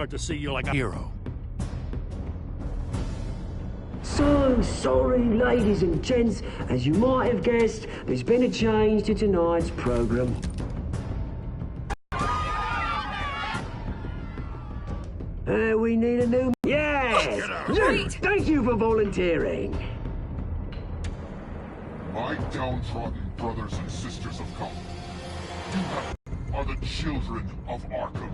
start to see you like a hero. So sorry, ladies and gents. As you might have guessed, there's been a change to tonight's program. We need a new... Yes! Wait! Thank you for volunteering. My downtrodden brothers and sisters of Gotham are the children of Arkham.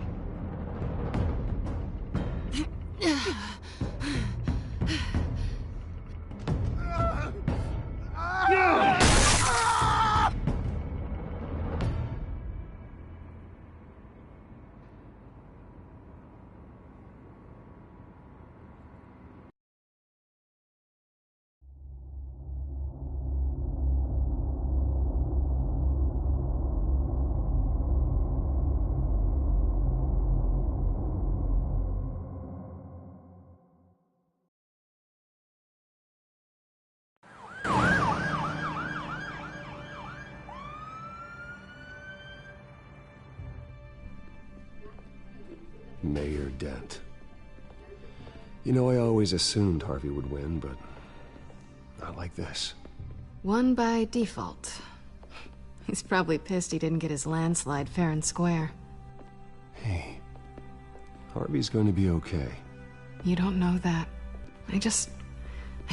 Mayor Dent. You know, I always assumed Harvey would win, but not like this. Won by default. He's probably pissed he didn't get his landslide fair and square. Hey, Harvey's going to be okay. You don't know that. I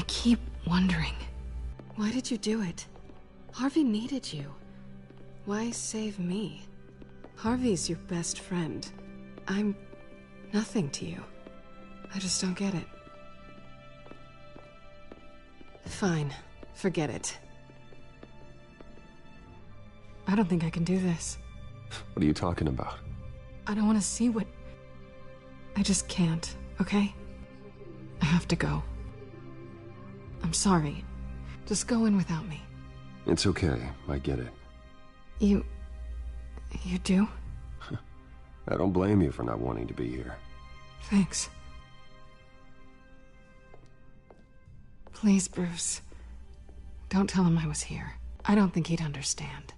keep wondering. Why did you do it? Harvey needed you. Why save me? Harvey's your best friend. I'm nothing to you. I just don't get it. Fine. Forget it. I don't think I can do this. What are you talking about? I don't want to see what... I just can't, okay? I have to go. I'm sorry. Just go in without me. It's okay. I get it. You do? I don't blame you for not wanting to be here. Thanks. Please, Bruce. Don't tell him I was here. I don't think he'd understand.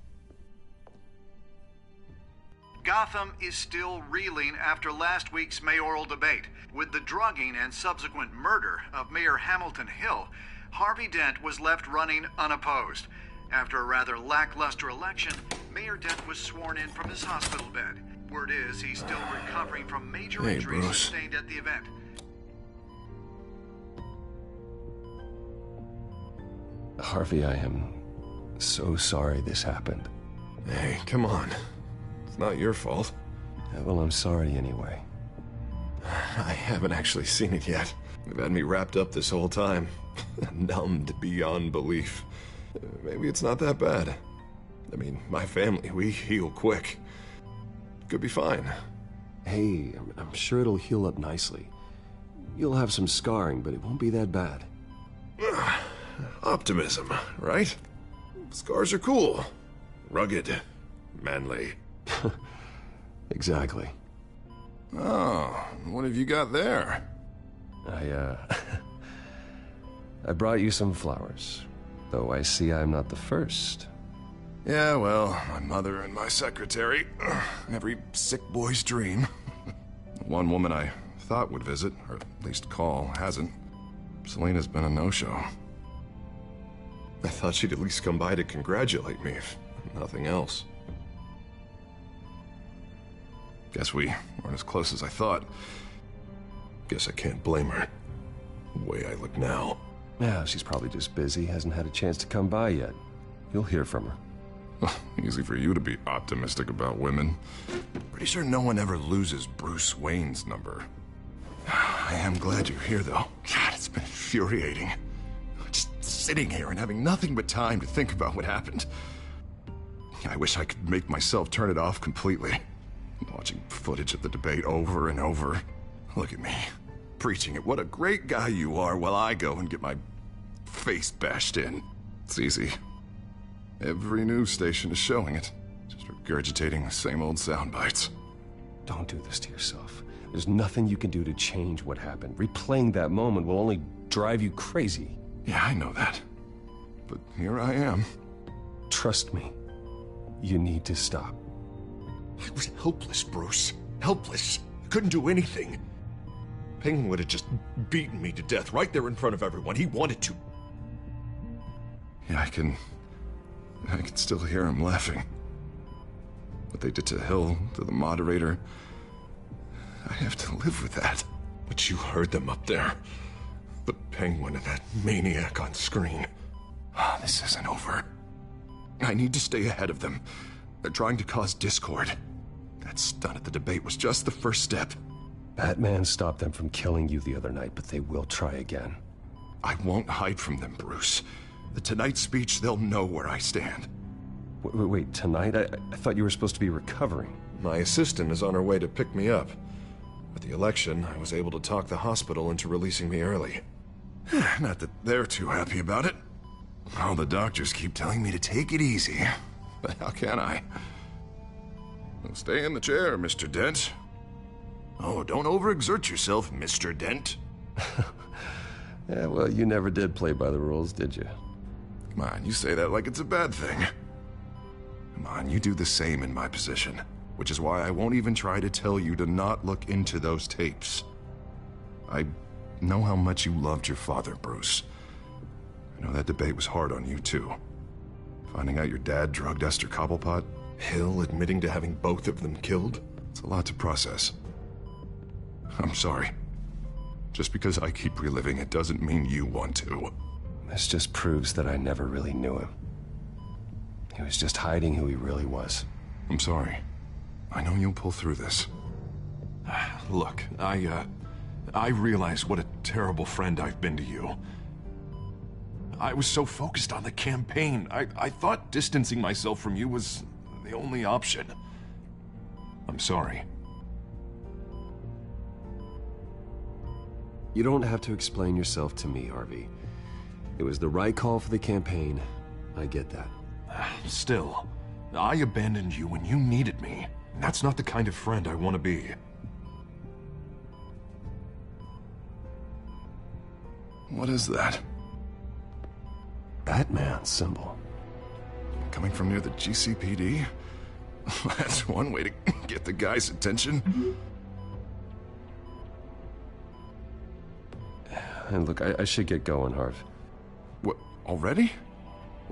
Gotham is still reeling after last week's mayoral debate. With the drugging and subsequent murder of Mayor Hamilton Hill, Harvey Dent was left running unopposed. After a rather lackluster election, Mayor Dent was sworn in from his hospital bed. Word is he's still recovering from major injuries sustained at the event. Harvey, I am so sorry this happened. Hey, come on. It's not your fault. Yeah, well, I'm sorry anyway. I haven't actually seen it yet. They've had me wrapped up this whole time. Numbed beyond belief. Maybe it's not that bad. I mean, my family, we heal quick. Could be fine. Hey, I'm sure it'll heal up nicely. You'll have some scarring, but it won't be that bad. Optimism, right? Scars are cool. Rugged. Manly. Exactly. Oh, what have you got there? I brought you some flowers. Though I see I'm not the first. Yeah, well, my mother and my secretary. Every sick boy's dream. One woman I thought would visit, or at least call, hasn't. Selena's been a no-show. I thought she'd at least come by to congratulate me, if nothing else. Guess we weren't as close as I thought. Guess I can't blame her. The way I look now. Yeah, she's probably just busy, hasn't had a chance to come by yet. You'll hear from her. Easy for you to be optimistic about women. Pretty sure no one ever loses Bruce Wayne's number. I am glad you're here, though. God, it's been infuriating. Just sitting here and having nothing but time to think about what happened. I wish I could make myself turn it off completely. Watching footage of the debate over and over. Look at me, preaching at what a great guy you are while I go and get my face bashed in. It's easy. Every news station is showing it. Just regurgitating the same old sound bites. Don't do this to yourself. There's nothing you can do to change what happened. Replaying that moment will only drive you crazy. Yeah, I know that. But here I am. Trust me. You need to stop. I was helpless, Bruce. Helpless. Couldn't do anything. Penguin would have just beaten me to death right there in front of everyone. He wanted to. Yeah, I can still hear him laughing. What they did to Hill, to the moderator. I have to live with that. But you heard them up there. The Penguin and that maniac on screen. This isn't over. I need to stay ahead of them. They're trying to cause discord. That stunt at the debate was just the first step. Batman stopped them from killing you the other night, but they will try again. I won't hide from them, Bruce. The Tonight speech, they'll know where I stand. Wait, tonight? I thought you were supposed to be recovering. My assistant is on her way to pick me up. With the election, I was able to talk the hospital into releasing me early. Not that they're too happy about it. All the doctors keep telling me to take it easy. But how can I? Well, stay in the chair, Mr. Dent. Oh, don't overexert yourself, Mr. Dent. Yeah, well, you never did play by the rules, did you? Come on, you say that like it's a bad thing. Come on, you do the same in my position. Which is why I won't even try to tell you to not look into those tapes. I know how much you loved your father, Bruce. I know that debate was hard on you, too. Finding out your dad drugged Esther Cobblepot, Hill admitting to having both of them killed, it's a lot to process. I'm sorry. Just because I keep reliving it doesn't mean you want to. This just proves that I never really knew him. He was just hiding who he really was. I'm sorry. I know you'll pull through this. Look, I realize what a terrible friend I've been to you. I was so focused on the campaign. I thought distancing myself from you was the only option. I'm sorry. You don't have to explain yourself to me, Harvey. It was the right call for the campaign. I get that. Still, I abandoned you when you needed me. And that's not the kind of friend I want to be. What is that? Batman symbol. Coming from near the GCPD? That's one way to get the guy's attention. And look, I should get going, Harv. What, already?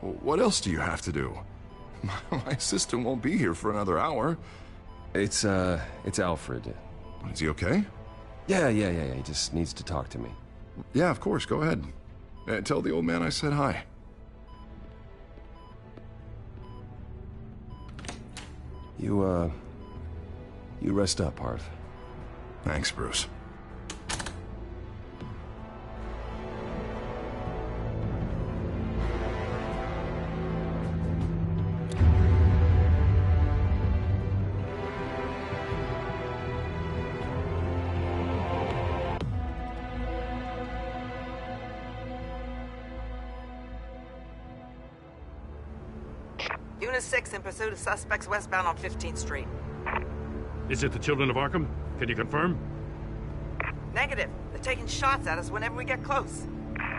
What else do you have to do? My assistant won't be here for another hour. It's Alfred. Is he okay? Yeah, he just needs to talk to me. Yeah, of course, go ahead. Tell the old man I said hi. You rest up, Harv. Thanks, Bruce. Unit 6 in pursuit of suspects westbound on 15th Street. Is it the children of Arkham? Can you confirm? Negative. They're taking shots at us whenever we get close.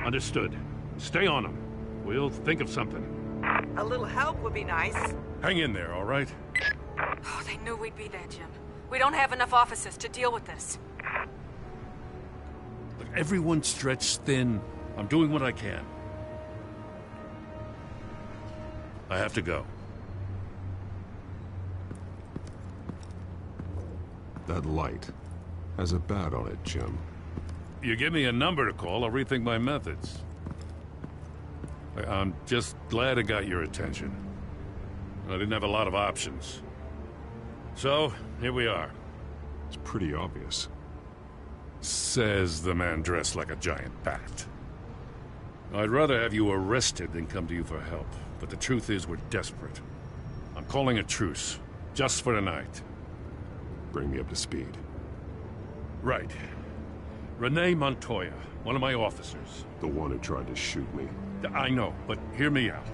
Understood. Stay on them. We'll think of something. A little help would be nice. Hang in there, all right? Oh, they knew we'd be there, Jim. We don't have enough officers to deal with this. Look, everyone's stretched thin. I'm doing what I can. I have to go. That light has a bat on it, Jim. You give me a number to call, I'll rethink my methods. I'm just glad I got your attention. I didn't have a lot of options. So, here we are. It's pretty obvious. Says the man dressed like a giant bat. I'd rather have you arrested than come to you for help. But the truth is, we're desperate. I'm calling a truce, just for tonight. Bring me up to speed. Right. Renee Montoya, one of my officers. The one who tried to shoot me. I know, but hear me out.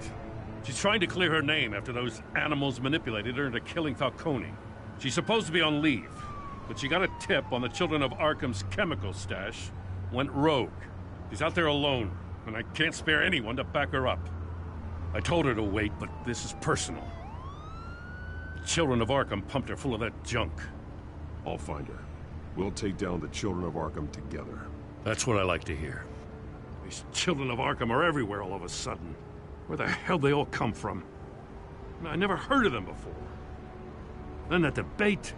She's trying to clear her name after those animals manipulated her into killing Falcone. She's supposed to be on leave, but she got a tip on the Children of Arkham's chemical stash, went rogue. She's out there alone, and I can't spare anyone to back her up. I told her to wait, but this is personal. The Children of Arkham pumped her full of that junk. I'll find her. We'll take down the children of Arkham together. That's what I like to hear. These children of Arkham are everywhere all of a sudden. Where the hell they all come from? I never heard of them before. Then that debate.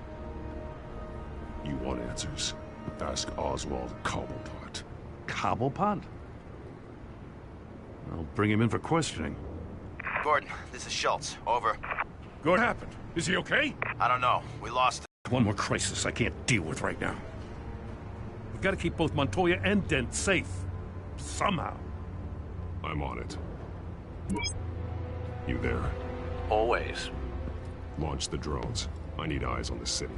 You want answers? Ask Oswald Cobblepot. Cobblepot? I'll bring him in for questioning. Gordon, this is Schultz. Over. What happened? Is he okay? I don't know. We lost... One more crisis I can't deal with right now. We've got to keep both Montoya and Dent safe. Somehow. I'm on it. You there? Always. Launch the drones. I need eyes on the city.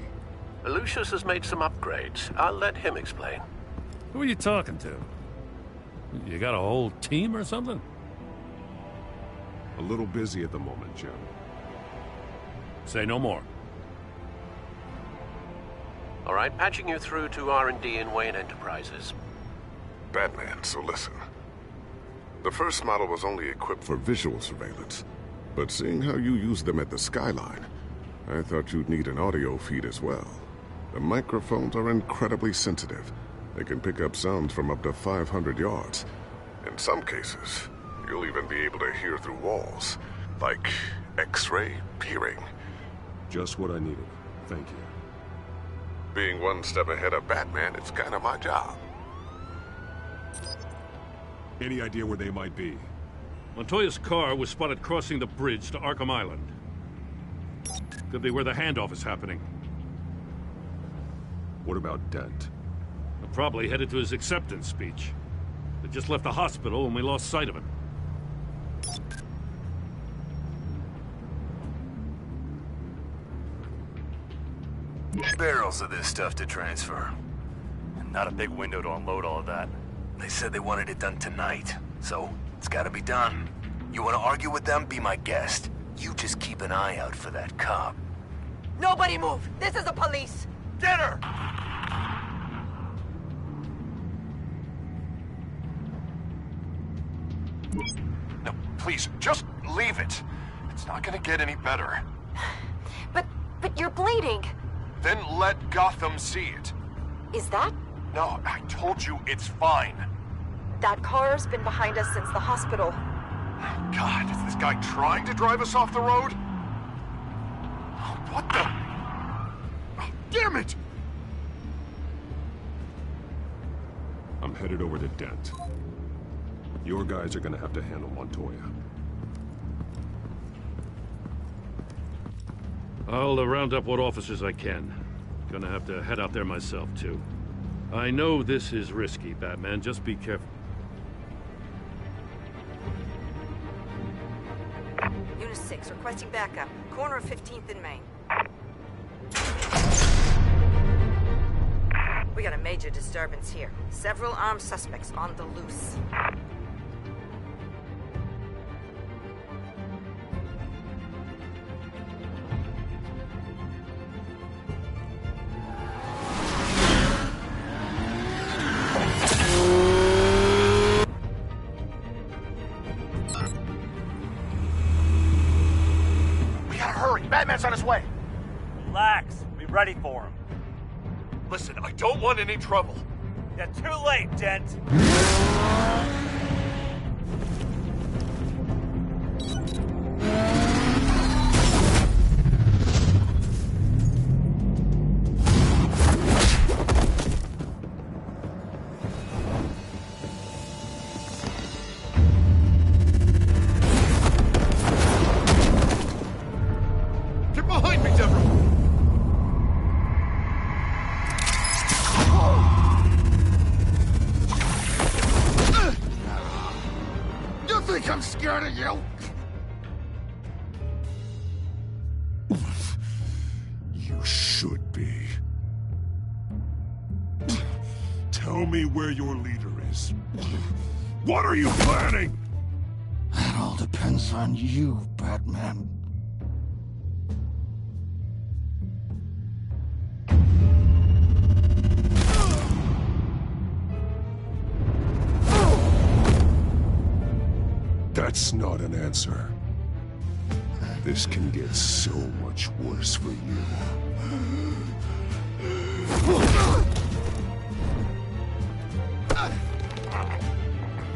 Lucius has made some upgrades. I'll let him explain. Who are you talking to? You got a whole team or something? A little busy at the moment, Jim. Say no more. All right, patching you through to R&D in Wayne Enterprises. Batman, so listen. The first model was only equipped for visual surveillance, but seeing how you use them at the skyline, I thought you'd need an audio feed as well. The microphones are incredibly sensitive. They can pick up sounds from up to 500 yards. In some cases, you'll even be able to hear through walls, like X-ray peering. Just what I needed. Thank you. Being one step ahead of Batman, it's kind of my job. Any idea where they might be? Montoya's car was spotted crossing the bridge to Arkham Island. Could be where the handoff is happening. What about Dent? Probably headed to his acceptance speech. They just left the hospital and we lost sight of him. Barrels of this stuff to transfer. And not a big window to unload all of that. They said they wanted it done tonight, so it's gotta be done. You wanna argue with them? Be my guest. You just keep an eye out for that cop. Nobody move! This is the police! Get her! No, please, just leave it. It's not gonna get any better. But you're bleeding. Then let Gotham see it. Is that? No, I told you it's fine. That car's been behind us since the hospital. God, is this guy trying to drive us off the road? What the? Oh, damn it! I'm headed over to Dent. Your guys are gonna have to handle Montoya. I'll round up what officers I can. Gonna have to head out there myself, too. I know this is risky, Batman. Just be careful. Unit 6, requesting backup. Corner of 15th and Main. We got a major disturbance here. Several armed suspects on the loose. Batman's on his way. Relax. Be ready for him. Listen, I don't want any trouble. You're too late, Dent. I'm scared of you. You should be. Tell me where your leader is. What are you planning? That all depends on you, Batman. That's not an answer. This can get so much worse for you.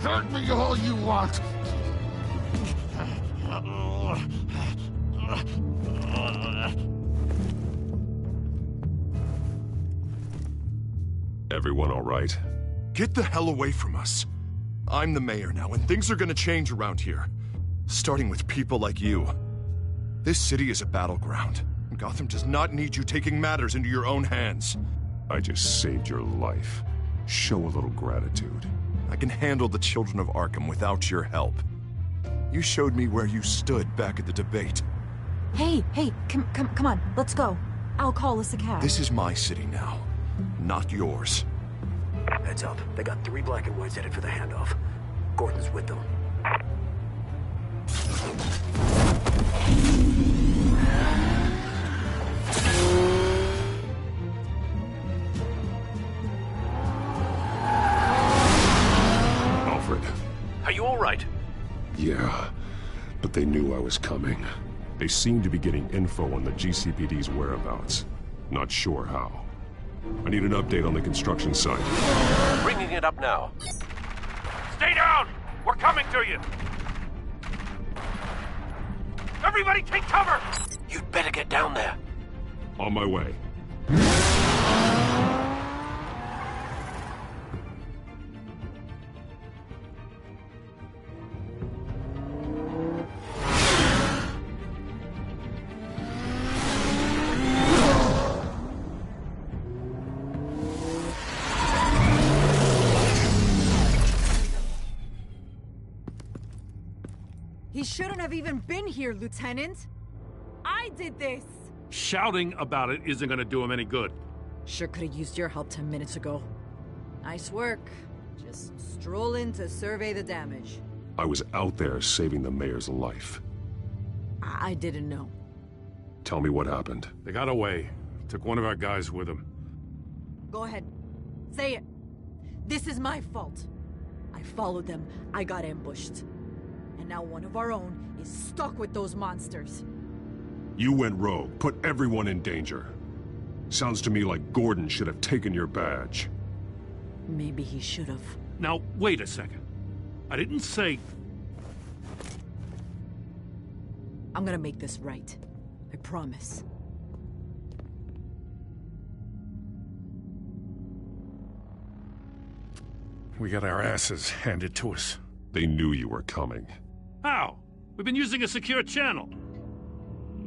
Hurt me all you want. Everyone all right? Get the hell away from us. I'm the mayor now, and things are gonna change around here. Starting with people like you. This city is a battleground. Gotham does not need you taking matters into your own hands. I just saved your life. Show a little gratitude. I can handle the children of Arkham without your help. You showed me where you stood back at the debate. Hey, come on, let's go. I'll call us a cab. This is my city now, not yours. Heads up. They got 3 black and whites headed for the handoff. Gordon's with them. Alfred. Are you all right? Yeah, but they knew I was coming. They seem to be getting info on the GCPD's whereabouts. Not sure how. I need an update on the construction site. Bringing it up now. Stay down! We're coming to you! Everybody take cover! You'd better get down there. On my way. He shouldn't have even been here, Lieutenant. I did this. Shouting about it isn't gonna do him any good. Sure could have used your help 10 minutes ago. Nice work. Just stroll in to survey the damage. I was out there saving the mayor's life. I didn't know. Tell me what happened. They got away. Took one of our guys with them. Go ahead. Say it. This is my fault. I followed them. I got ambushed. And now one of our own is stuck with those monsters. You went rogue, put everyone in danger. Sounds to me like Gordon should have taken your badge. Maybe he should have. Now, wait a second. I didn't say... I'm gonna make this right. I promise. We got our asses handed to us. They knew you were coming. How? We've been using a secure channel.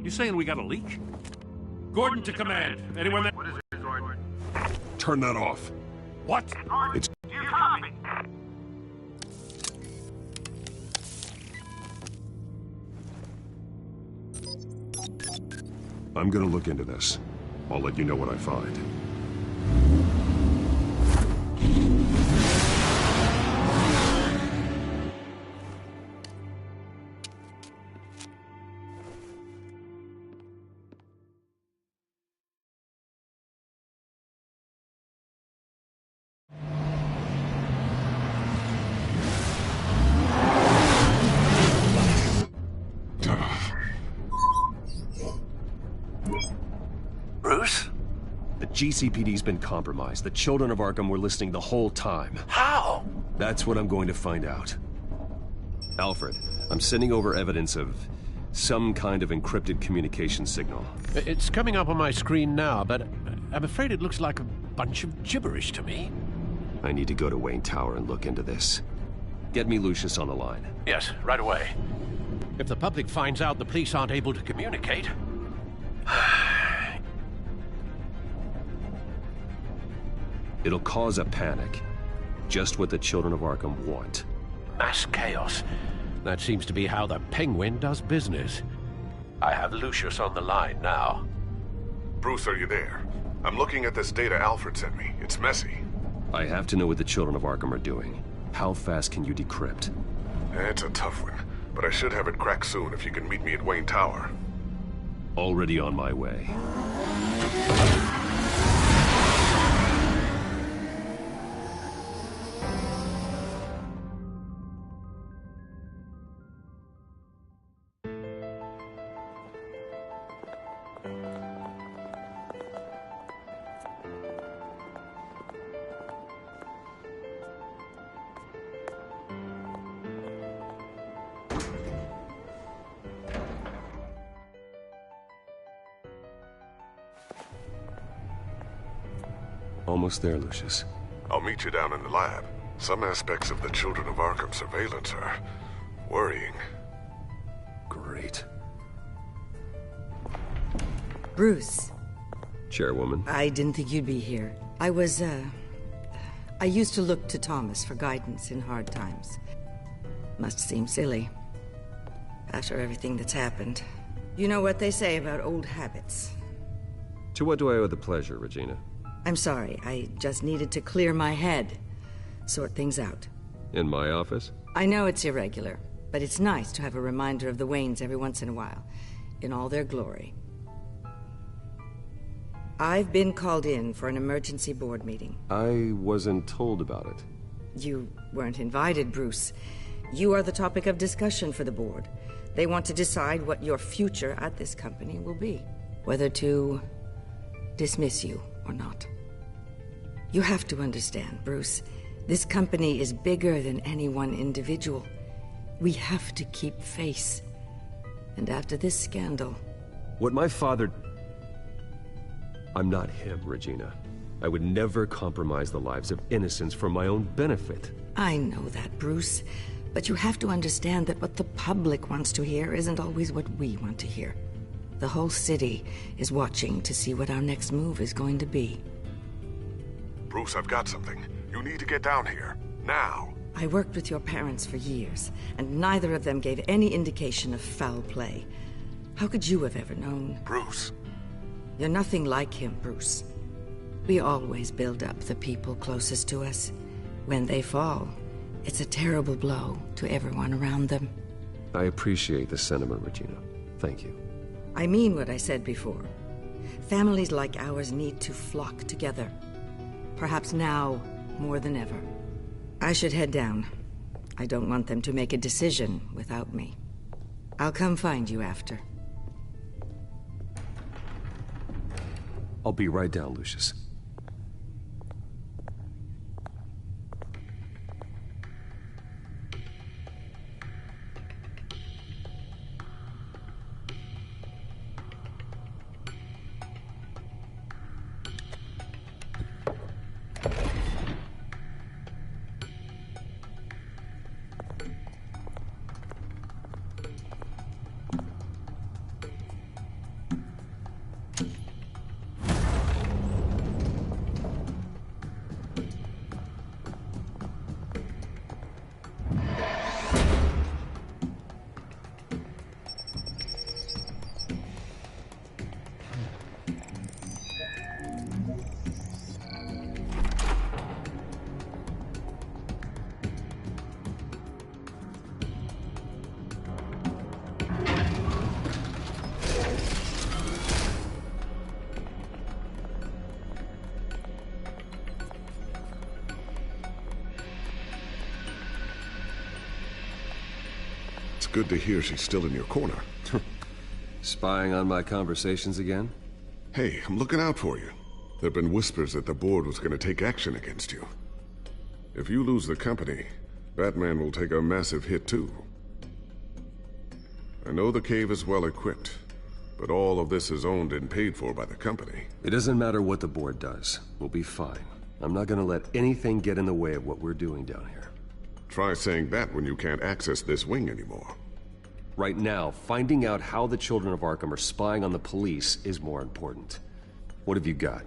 You saying we got a leak? Gordon to command. Anyone there? What is it, Gordon? Turn that off. What? It's... You copy? I'm gonna look into this. I'll let you know what I find. Bruce? The GCPD's been compromised. The children of Arkham were listening the whole time. How? That's what I'm going to find out. Alfred, I'm sending over evidence of some kind of encrypted communication signal. It's coming up on my screen now, but I'm afraid it looks like a bunch of gibberish to me. I need to go to Wayne Tower and look into this. Get me Lucius on the line. Yes, right away. If the public finds out the police aren't able to communicate... It'll cause a panic. Just what the children of Arkham want. Mass chaos. That seems to be how the Penguin does business. I have Lucius on the line now. Bruce, are you there? I'm looking at this data Alfred sent me. It's messy. I have to know what the children of Arkham are doing. How fast can you decrypt? It's a tough one, but I should have it cracked soon if you can meet me at Wayne Tower. Already on my way. almost there, Lucius. I'll meet you down in the lab. Some aspects of the Children of Arkham surveillance are worrying. Great. Bruce. Chairwoman. I didn't think you'd be here. I used to look to Thomas for guidance in hard times. Must seem silly. After everything that's happened. You know what they say about old habits. To what do I owe the pleasure, Regina? I'm sorry, I just needed to clear my head. Sort things out. In my office? I know it's irregular, but it's nice to have a reminder of the Waynes every once in a while. In all their glory. I've been called in for an emergency board meeting. I wasn't told about it. You weren't invited, Bruce. You are the topic of discussion for the board. They want to decide what your future at this company will be. Whether to dismiss you or not. You have to understand, Bruce. This company is bigger than any one individual. We have to keep face. And after this scandal... What my father... I'm not him, Regina. I would never compromise the lives of innocents for my own benefit. I know that, Bruce. But you have to understand that what the public wants to hear isn't always what we want to hear. The whole city is watching to see what our next move is going to be. Bruce, I've got something. You need to get down here. Now. I worked with your parents for years, and neither of them gave any indication of foul play. How could you have ever known? Bruce. You're nothing like him, Bruce. We always build up the people closest to us. When they fall, it's a terrible blow to everyone around them. I appreciate the sentiment, Regina. Thank you. I mean what I said before. Families like ours need to flock together. Perhaps now, more than ever. I should head down. I don't want them to make a decision without me. I'll come find you after. I'll be right down, Lucius. Good to hear she's still in your corner. Spying on my conversations again? Hey, I'm looking out for you. There have been whispers that the board was going to take action against you. If you lose the company, Batman will take a massive hit too. I know the cave is well equipped, but all of this is owned and paid for by the company. It doesn't matter what the board does. We'll be fine. I'm not going to let anything get in the way of what we're doing down here. Try saying that when you can't access this wing anymore. Right now, finding out how the Children of Arkham are spying on the police is more important. What have you got?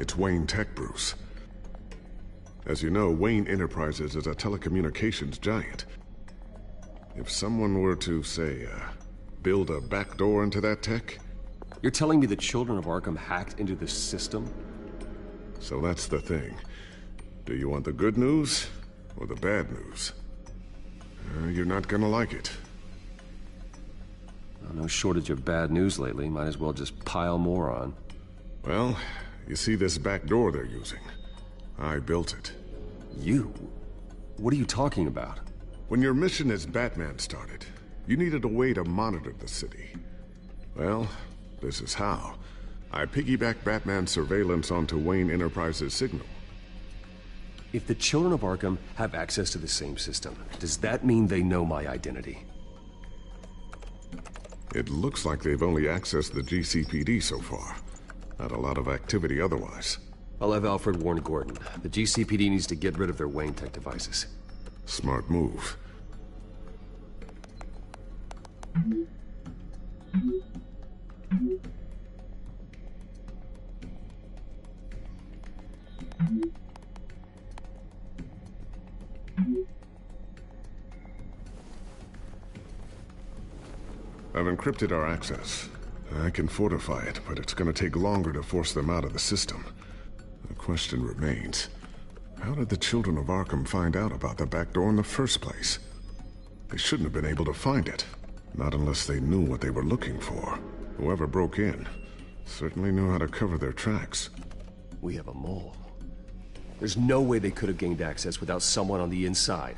It's Wayne Tech, Bruce. As you know, Wayne Enterprises is a telecommunications giant. If someone were to, say, build a backdoor into that tech... You're telling me the Children of Arkham hacked into this system? So that's the thing. Do you want the good news or the bad news? You're not gonna like it. No shortage of bad news lately. Might as well just pile more on. Well, you see this back door they're using? I built it. You? What are you talking about? When your mission as Batman started, you needed a way to monitor the city. Well, this is how. I piggybacked Batman's surveillance onto Wayne Enterprises' signal. If the Children of Arkham have access to the same system, does that mean they know my identity? It looks like they've only accessed the GCPD so far. Not a lot of activity otherwise. I'll have Alfred warn Gordon. The GCPD needs to get rid of their Wayne Tech devices. Smart move. I've encrypted our access. I can fortify it, but it's gonna take longer to force them out of the system. The question remains, how did the children of Arkham find out about the back door in the first place? They shouldn't have been able to find it. Not unless they knew what they were looking for. Whoever broke in certainly knew how to cover their tracks. We have a mole. There's no way they could have gained access without someone on the inside.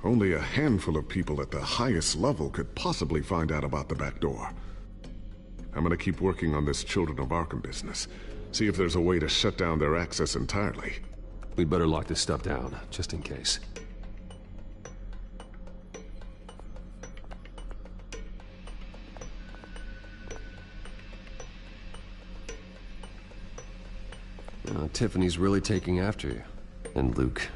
Only a handful of people at the highest level could possibly find out about the back door. I'm gonna keep working on this Children of Arkham business. See if there's a way to shut down their access entirely. We'd better lock this stuff down, just in case. Tiffany's really taking after you. And Luke,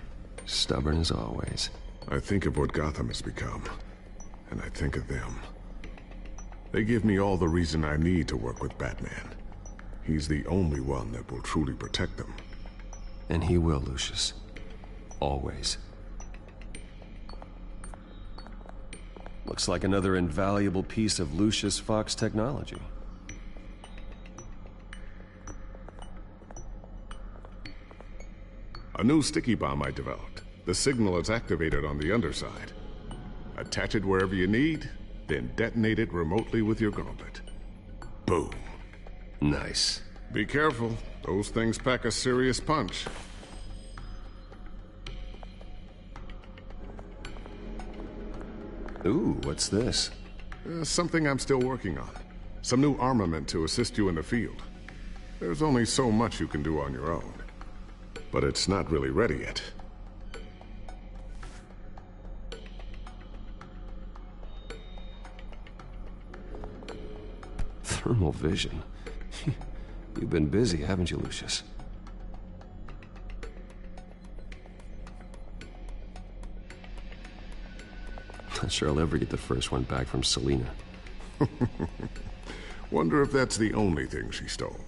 stubborn as always. I think of what Gotham has become, and I think of them. They give me all the reason I need to work with Batman. He's the only one that will truly protect them. And he will, Lucius. Always. Looks like another invaluable piece of Lucius Fox technology. A new sticky bomb I developed. The signal is activated on the underside. Attach it wherever you need, then detonate it remotely with your gauntlet. Boom. Nice. Be careful. Those things pack a serious punch. Ooh, what's this? Something I'm still working on. Some new armament to assist you in the field. There's only so much you can do on your own. But it's not really ready yet. Thermal vision. You've been busy, haven't you, Lucius? Not sure I'll ever get the first one back from Selina. Wonder if that's the only thing she stole.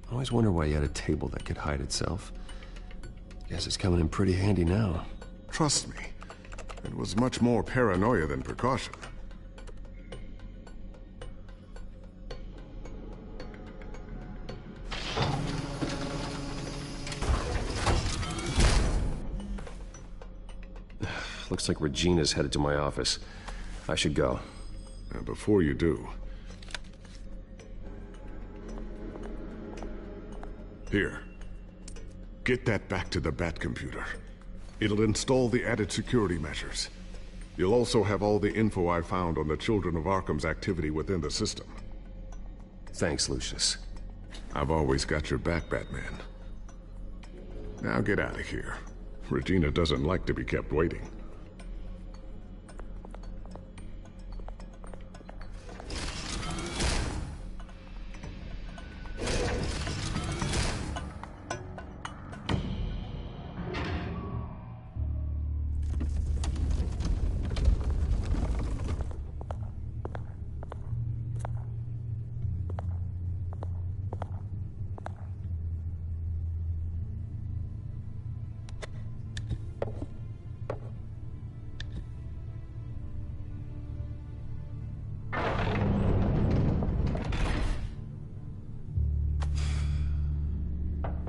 I always wonder why you had a table that could hide itself. Guess it's coming in pretty handy now. Trust me, it was much more paranoia than precaution. Looks like Regina's headed to my office. I should go. And before you do... Here. Get that back to the Bat computer. It'll install the added security measures. You'll also have all the info I found on the Children of Arkham's activity within the system. Thanks, Lucius. I've always got your back, Batman. Now get out of here. Regina doesn't like to be kept waiting.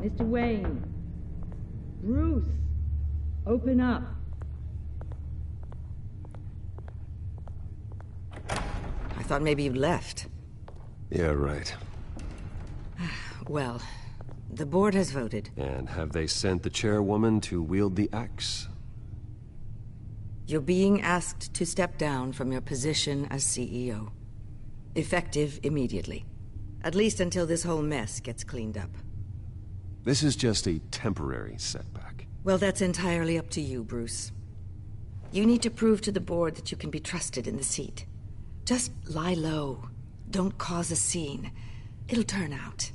Mr. Wayne. Bruce. Open up. I thought maybe you'd left. Yeah, right. Well, the board has voted. And have they sent the chairwoman to wield the axe? You're being asked to step down from your position as CEO. Effective immediately. At least until this whole mess gets cleaned up. This is just a temporary setback. Well, that's entirely up to you, Bruce. You need to prove to the board that you can be trusted in the seat. Just lie low. Don't cause a scene. It'll turn out.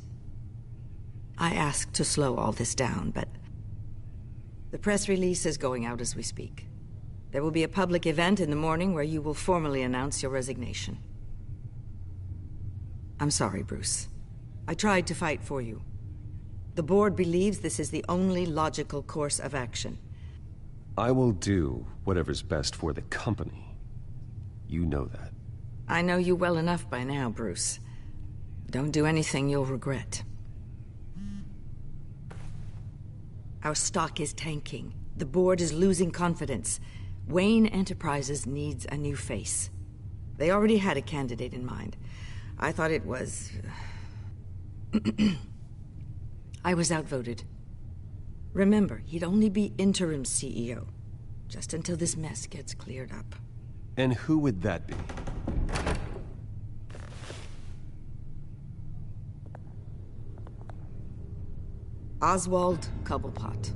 I asked to slow all this down, but the press release is going out as we speak. There will be a public event in the morning where you will formally announce your resignation. I'm sorry, Bruce. I tried to fight for you. The board believes this is the only logical course of action. I will do whatever's best for the company. You know that. I know you well enough by now, Bruce. Don't do anything you'll regret. Our stock is tanking. The board is losing confidence. Wayne Enterprises needs a new face. They already had a candidate in mind. I thought it was... I was outvoted. Remember, he'd only be interim CEO, just until this mess gets cleared up. And who would that be? Oswald Cobblepot.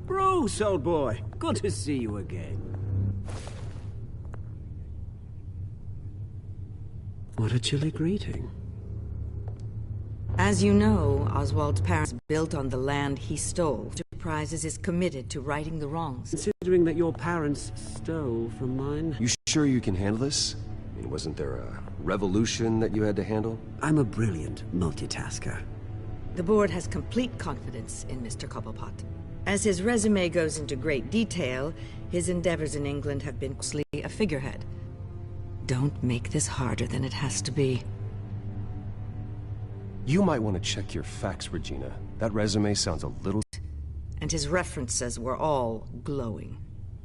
Bruce, old boy. Good to see you again. What a chilly greeting. As you know, Oswald's parents built on the land he stole. Enterprises is committed to righting the wrongs. Considering that your parents stole from mine... You sure you can handle this? I mean, wasn't there a revolution that you had to handle? I'm a brilliant multitasker. The board has complete confidence in Mr. Cobblepot. As his resume goes into great detail, his endeavors in England have been mostly a figurehead. Don't make this harder than it has to be. You might want to check your facts, Regina. That resume sounds a little... And his references were all glowing.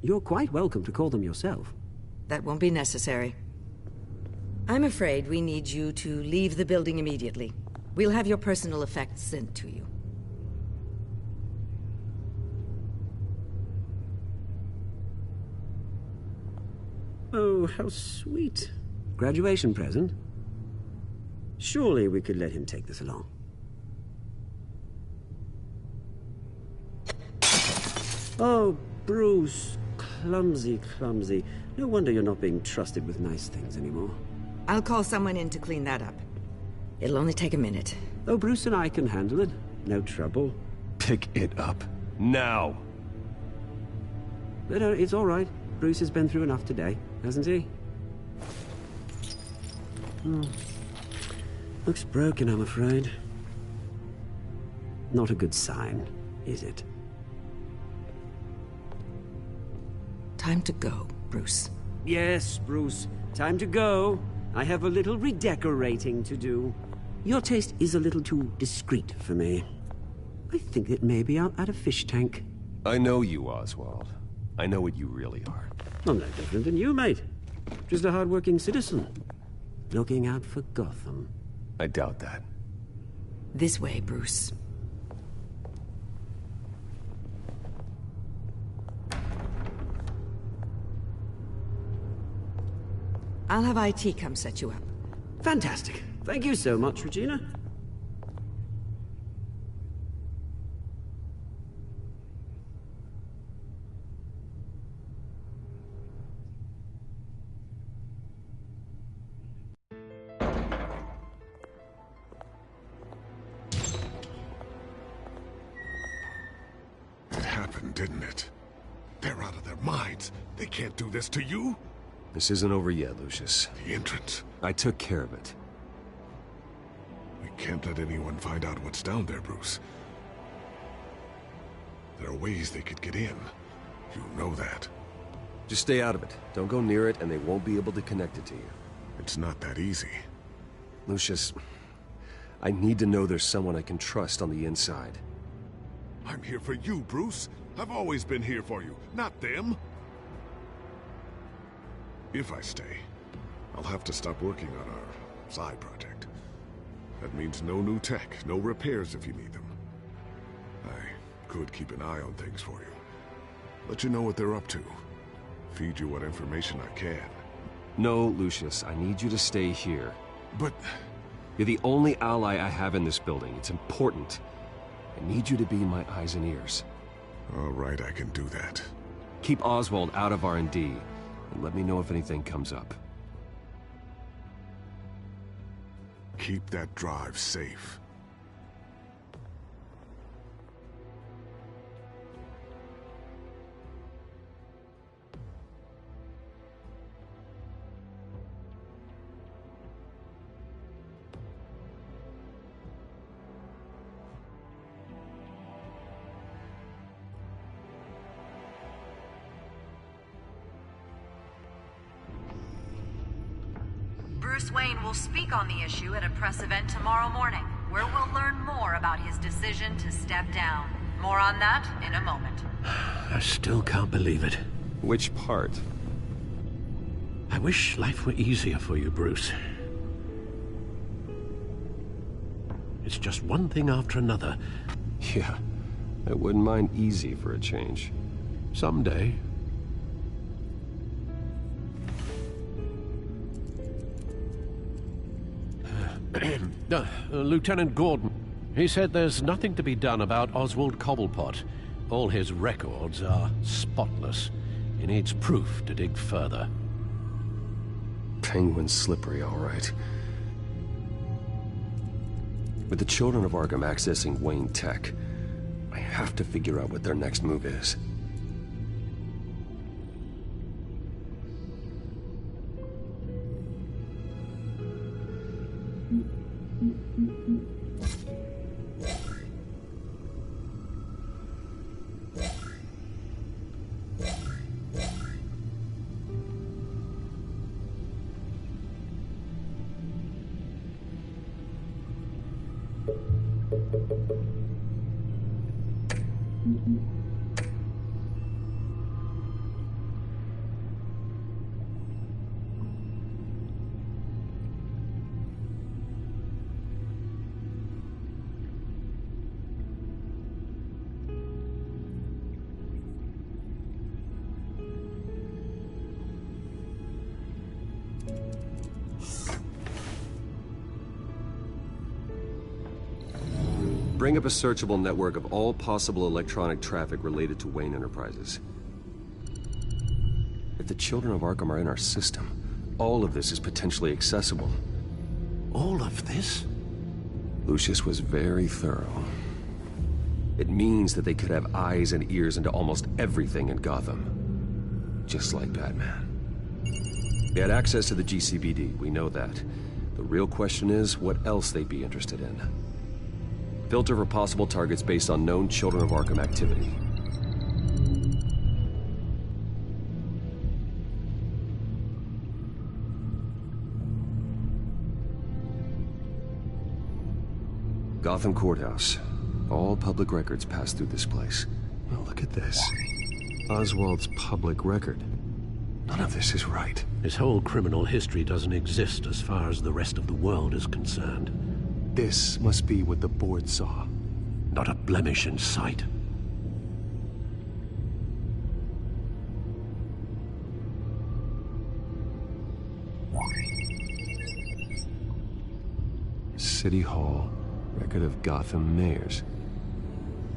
You're quite welcome to call them yourself. That won't be necessary. I'm afraid we need you to leave the building immediately. We'll have your personal effects sent to you. Oh, how sweet. Graduation present? Surely we could let him take this along. Oh, Bruce. Clumsy, clumsy. No wonder you're not being trusted with nice things anymore. I'll call someone in to clean that up. It'll only take a minute. Oh, Bruce and I can handle it. No trouble. Pick it up. Now! No, it's all right. Bruce has been through enough today, hasn't he? Looks broken, I'm afraid. Not a good sign, is it? Time to go, Bruce. Yes, Bruce. Time to go. I have a little redecorating to do. Your taste is a little too discreet for me. I think that maybe I'll add a fish tank. I know you, Oswald. I know what you really are. I'm no different than you, mate. Just a hard-working citizen. Looking out for Gotham. I doubt that. This way, Bruce. I'll have IT come set you up. Fantastic. Thank you so much, Regina. It happened, didn't it? They're out of their minds. They can't do this to you. This isn't over yet, Lucius. The entrance. I took care of it. We can't let anyone find out what's down there, Bruce. There are ways they could get in. You know that. Just stay out of it. Don't go near it, and they won't be able to connect it to you. It's not that easy. Lucius, I need to know there's someone I can trust on the inside. I'm here for you, Bruce. I've always been here for you, not them. If I stay, I'll have to stop working on our side project. That means no new tech, no repairs if you need them. I could keep an eye on things for you. Let you know what they're up to. Feed you what information I can. No, Lucius, I need you to stay here. But... You're the only ally I have in this building. It's important. I need you to be my eyes and ears. All right, I can do that. Keep Oswald out of R&D, and let me know if anything comes up. Keep that drive safe. Bruce Wayne will speak on the issue at a press event tomorrow morning, where we'll learn more about his decision to step down. More on that in a moment. I still can't believe it. Which part? I wish life were easier for you, Bruce. It's just one thing after another. Yeah, I wouldn't mind easy for a change. Someday. Lieutenant Gordon, he said there's nothing to be done about Oswald Cobblepot. All his records are spotless. He needs proof to dig further. Penguin's slippery, all right. With the children of Arkham accessing Wayne Tech, I have to figure out what their next move is. Bring up a searchable network of all possible electronic traffic related to Wayne Enterprises. If the children of Arkham are in our system, all of this is potentially accessible. All of this? Lucius was very thorough. It means that they could have eyes and ears into almost everything in Gotham. Just like Batman. They had access to the GCPD, we know that. The real question is, what else they'd be interested in. Filter for possible targets based on known Children of Arkham activity. Gotham Courthouse. All public records pass through this place. Well, look at this. Oswald's public record. None of this is right. His whole criminal history doesn't exist as far as the rest of the world is concerned. This must be what the board saw. Not a blemish in sight. City Hall. Record of Gotham mayors.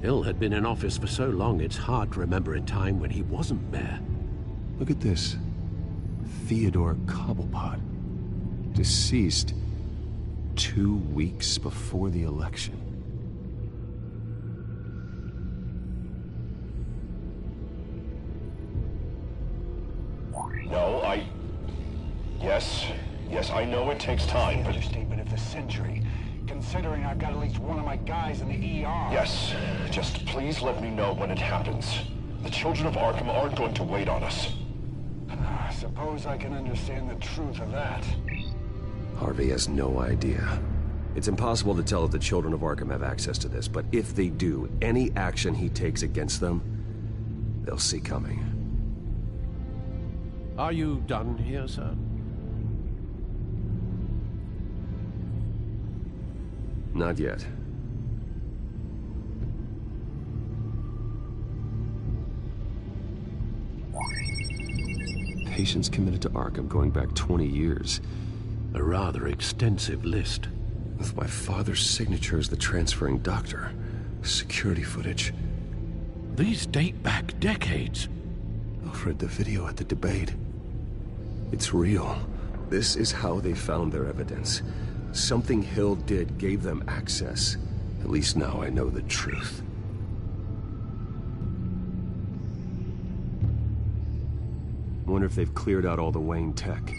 Hill had been in office for so long it's hard to remember a time when he wasn't mayor. Look at this. Theodore Cobblepot. Deceased 2 weeks before the election. No, Yes, I know it takes time, but... Understatement of the century, considering I've got at least one of my guys in the ER. Yes, just please let me know when it happens. The children of Arkham aren't going to wait on us. Suppose I can understand the truth of that. Harvey has no idea. It's impossible to tell if the children of Arkham have access to this, but if they do, any action he takes against them, they'll see coming. Are you done here, sir? Not yet. Patients committed to Arkham going back 20 years. A rather extensive list. With my father's signature as the transferring doctor. Security footage. These date back decades. I've read the video at the debate. It's real. This is how they found their evidence. Something Hill did gave them access. At least now I know the truth. Wonder if they've cleared out all the Wayne tech.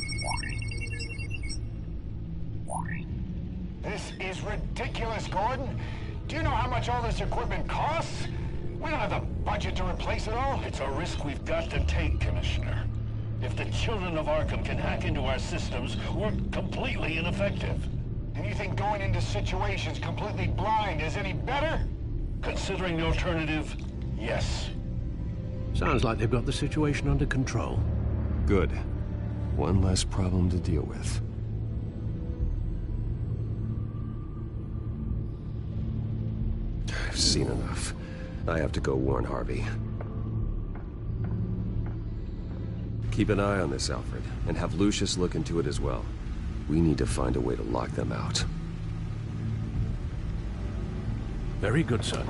This is ridiculous, Gordon. Do you know how much all this equipment costs? We don't have the budget to replace it all. It's a risk we've got to take, Commissioner. If the children of Arkham can hack into our systems, we're completely ineffective. And you think going into situations completely blind is any better? Considering the alternative, yes. Sounds like they've got the situation under control. Good. One less problem to deal with. I've seen enough. I have to go warn Harvey. Keep an eye on this, Alfred, and have Lucius look into it as well. We need to find a way to lock them out. Very good, sir.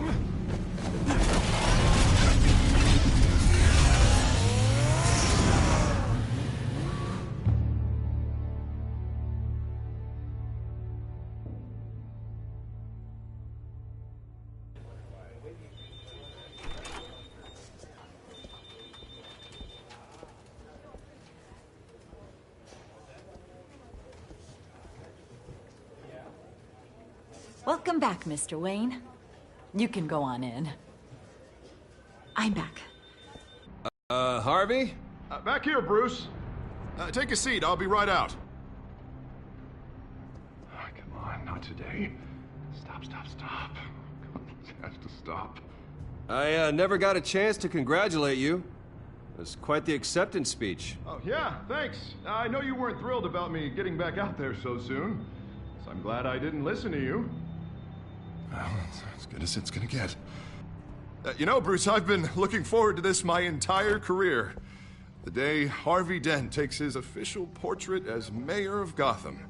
Welcome back, Mr. Wayne. You can go on in. I'm back. Harvey? Back here, Bruce. Take a seat. I'll be right out. Oh, come on, not today. Stop. It has to stop. I never got a chance to congratulate you. It was quite the acceptance speech. Oh, yeah, thanks. I know you weren't thrilled about me getting back out there so soon, so I'm glad I didn't listen to you. Well, it's as good as it's gonna get. You know, Bruce, I've been looking forward to this my entire career. The day Harvey Dent takes his official portrait as mayor of Gotham.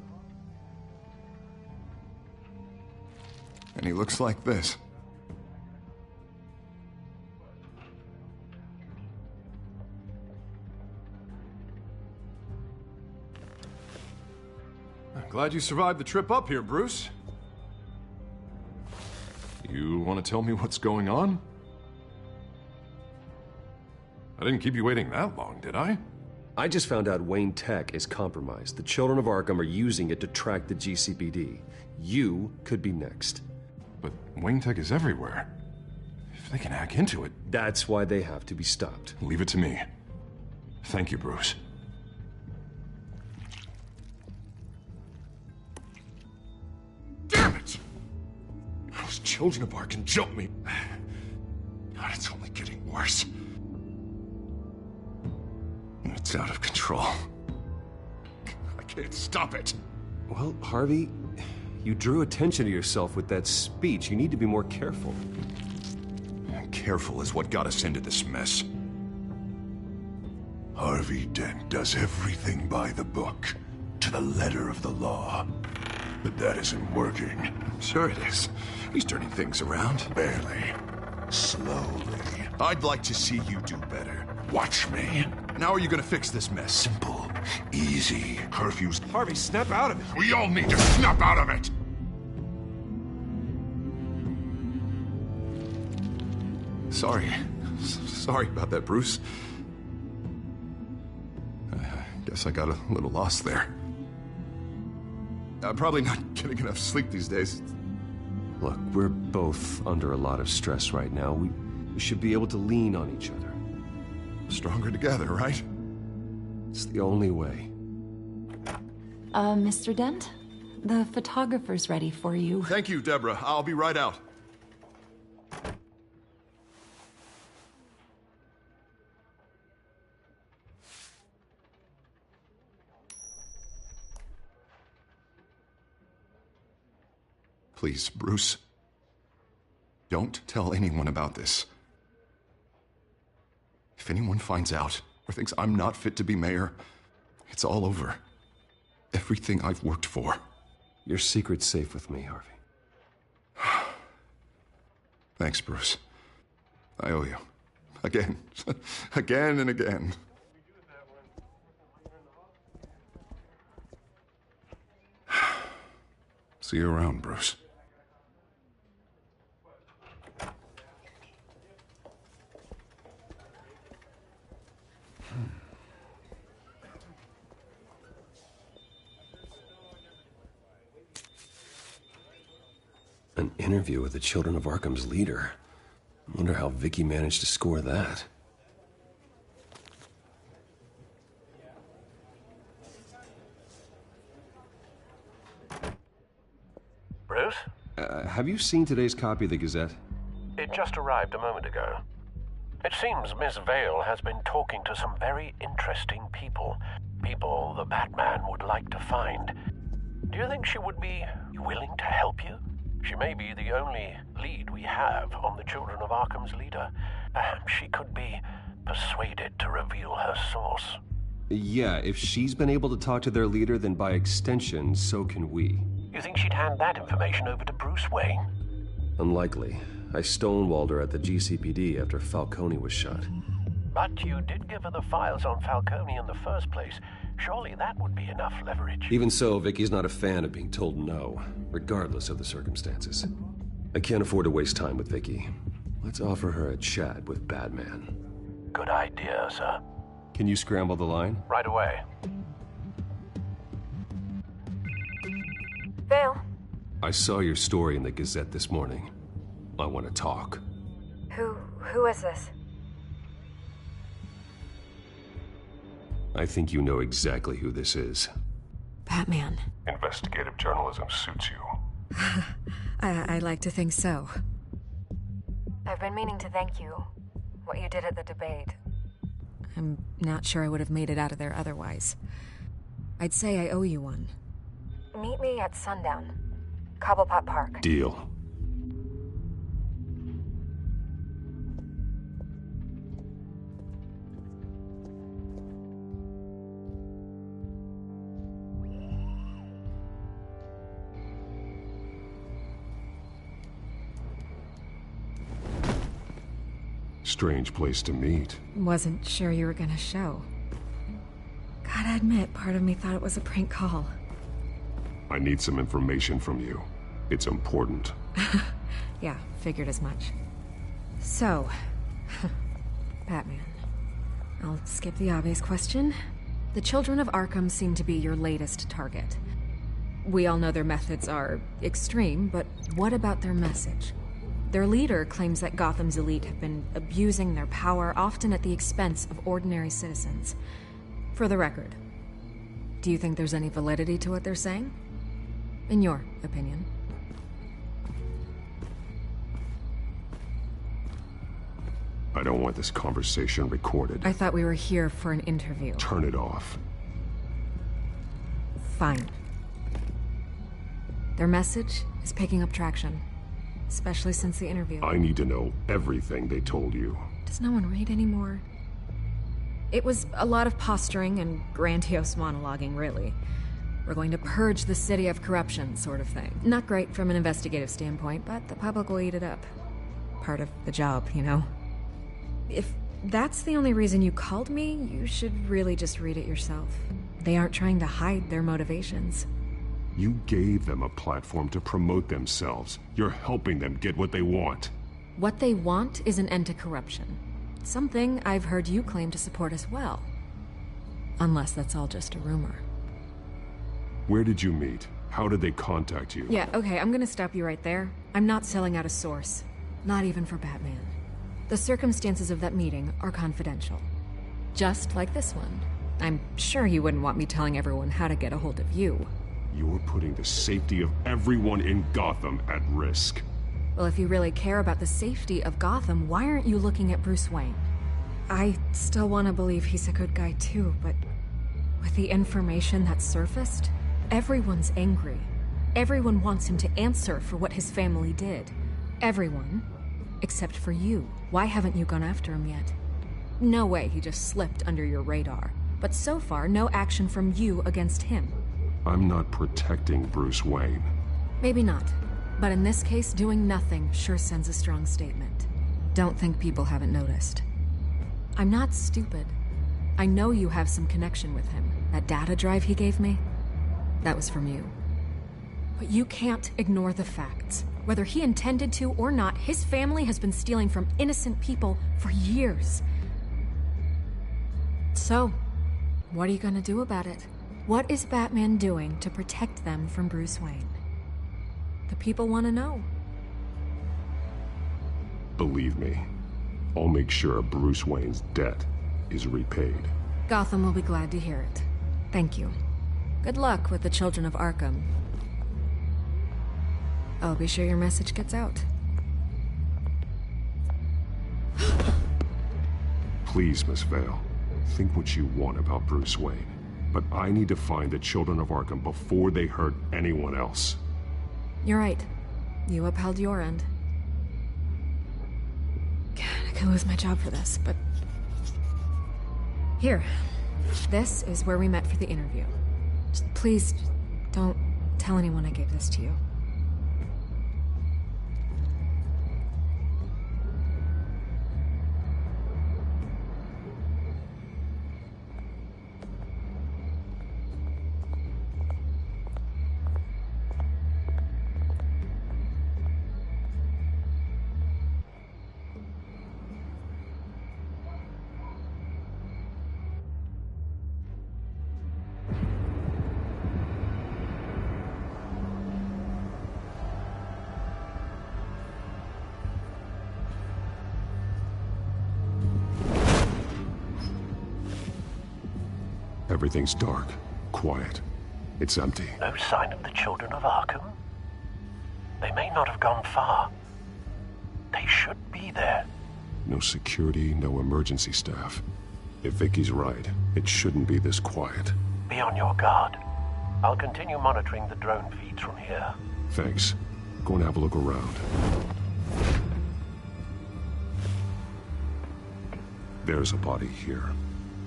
And he looks like this. I'm glad you survived the trip up here, Bruce. You want to tell me what's going on? I didn't keep you waiting that long, did I? I just found out Wayne Tech is compromised. The children of Arkham are using it to track the GCPD. You could be next. But Wayne Tech is everywhere. If they can hack into it... That's why they have to be stopped. Leave it to me. Thank you, Bruce. Damn it! Those children of Arkham jumped me. God, it's only getting worse. It's out of control. I can't stop it. Well, Harvey, you drew attention to yourself with that speech. You need to be more careful. Careful is what got us into this mess. Harvey Dent does everything by the book, to the letter of the law. But that isn't working. Sure it is. He's turning things around. Barely. Slowly. I'd like to see you do better. Watch me. And how are you gonna fix this mess? Simple. Easy. Curfews. Harvey, snap out of it. We all need to snap out of it! Sorry about that, Bruce. I guess I got a little lost there. I'm probably not getting enough sleep these days. Look, we're both under a lot of stress right now. We should be able to lean on each other. Stronger together, right? It's the only way. Mr. Dent? The photographer's ready for you. Thank you, Deborah. I'll be right out. Please, Bruce. Don't tell anyone about this. If anyone finds out or thinks I'm not fit to be mayor, it's all over. everything I've worked for. Your secret's safe with me, Harvey. Thanks, Bruce. I owe you. Again. Again and again. See you around, Bruce. An interview with the Children of Arkham's leader. I wonder how Vicky managed to score that. Bruce? Have you seen today's copy of the Gazette? It just arrived a moment ago. It seems Miss Vale has been talking to some very interesting people. People the Batman would like to find. Do you think she would be willing to help you? She may be the only lead we have on the Children of Arkham's leader. Perhaps she could be persuaded to reveal her source. Yeah, if she's been able to talk to their leader, then by extension, so can we. You think she'd hand that information over to Bruce Wayne? Unlikely. I stonewalled her at the GCPD after Falcone was shot. But you did give her the files on Falcone in the first place. Surely that would be enough leverage. Even so, Vicky's not a fan of being told no, regardless of the circumstances. I can't afford to waste time with Vicky. Let's offer her a chat with Batman. Good idea, sir. Can you scramble the line? Right away. Vale? I saw your story in the Gazette this morning. I want to talk. Who is this? I think you know exactly who this is. Batman. Investigative journalism suits you. I'd like to think so. I've been meaning to thank you. What you did at the debate. I'm not sure I would have made it out of there otherwise. I'd say I owe you one. Meet me at sundown. Cobblepot Park. Deal. Strange place to meet. Wasn't sure you were gonna show. Gotta admit, part of me thought it was a prank call. I need some information from you. It's important. Yeah, figured as much. So, Batman. I'll skip the obvious question. The Children of Arkham seem to be your latest target. We all know their methods are extreme, but what about their message? Their leader claims that Gotham's elite have been abusing their power, often at the expense of ordinary citizens. For the record, do you think there's any validity to what they're saying? In your opinion? I don't want this conversation recorded. I thought we were here for an interview. Turn it off. Fine. Their message is picking up traction. Especially since the interview. I need to know everything they told you. Does no one read anymore? It was a lot of posturing and grandiose monologuing, really. We're going to purge the city of corruption, sort of thing. Not great from an investigative standpoint, but the public will eat it up. Part of the job, you know? If that's the only reason you called me, you should really just read it yourself. They aren't trying to hide their motivations. You gave them a platform to promote themselves. You're helping them get what they want. What they want is an end to corruption. Something I've heard you claim to support as well. Unless that's all just a rumor. Where did you meet? How did they contact you? Yeah, okay, I'm gonna stop you right there. I'm not selling out a source. Not even for Batman. The circumstances of that meeting are confidential. Just like this one. I'm sure you wouldn't want me telling everyone how to get a hold of you. You're putting the safety of everyone in Gotham at risk. Well, if you really care about the safety of Gotham, why aren't you looking at Bruce Wayne? I still want to believe he's a good guy too, but with the information that surfaced, everyone's angry. Everyone wants him to answer for what his family did. Everyone, except for you. Why haven't you gone after him yet? No way he just slipped under your radar. But so far, no action from you against him. I'm not protecting Bruce Wayne. Maybe not. But in this case, doing nothing sure sends a strong statement. Don't think people haven't noticed. I'm not stupid. I know you have some connection with him. That data drive he gave me, that was from you. But you can't ignore the facts. Whether he intended to or not, his family has been stealing from innocent people for years. So, what are you gonna do about it? What is Batman doing to protect them from Bruce Wayne? The people want to know. Believe me, I'll make sure Bruce Wayne's debt is repaid. Gotham will be glad to hear it. Thank you. Good luck with the children of Arkham. I'll be sure your message gets out. Please, Miss Vale, think what you want about Bruce Wayne. But I need to find the children of Arkham before they hurt anyone else. You're right. You upheld your end. God, I could lose my job for this, but... Here. This is where we met for the interview. Please, don't tell anyone I gave this to you. Everything's dark, quiet. It's empty. No sign of the children of Arkham? They may not have gone far. They should be there. No security, no emergency staff. If Vicky's right, it shouldn't be this quiet. Be on your guard. I'll continue monitoring the drone feeds from here. Thanks. Go and have a look around. There's a body here.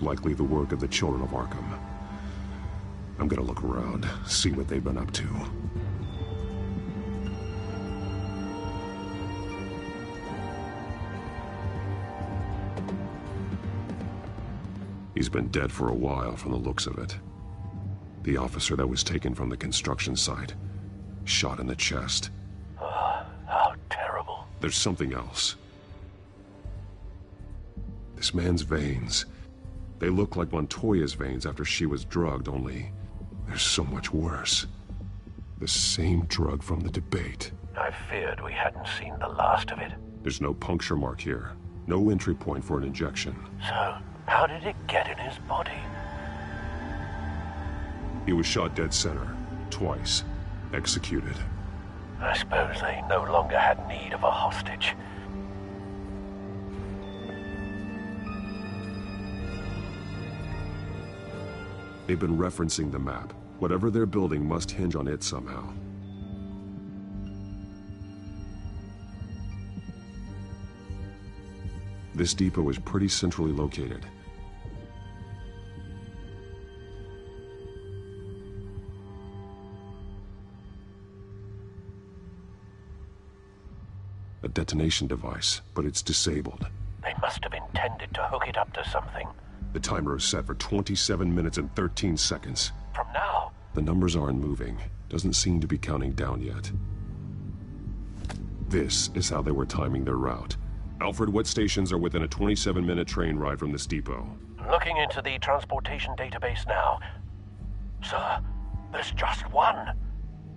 Likely the work of the children of Arkham. I'm gonna look around, see what they've been up to. He's been dead for a while from the looks of it. The officer that was taken from the construction site. Shot in the chest. How terrible. There's something else. This man's veins. They look like Montoya's veins after she was drugged, only they're so much worse. The same drug from the debate. I feared we hadn't seen the last of it. There's no puncture mark here. No entry point for an injection. So, how did it get in his body? He was shot dead center. Twice. Executed. I suppose they no longer had need of a hostage. They've been referencing the map. Whatever they're building must hinge on it somehow. This depot is pretty centrally located. A detonation device, but it's disabled. They must have intended to hook it up to something. The timer is set for 27 minutes and 13 seconds. From now? The numbers aren't moving. Doesn't seem to be counting down yet. This is how they were timing their route. Alfred, what stations are within a 27-minute train ride from this depot? Looking into the transportation database now. Sir, there's just one.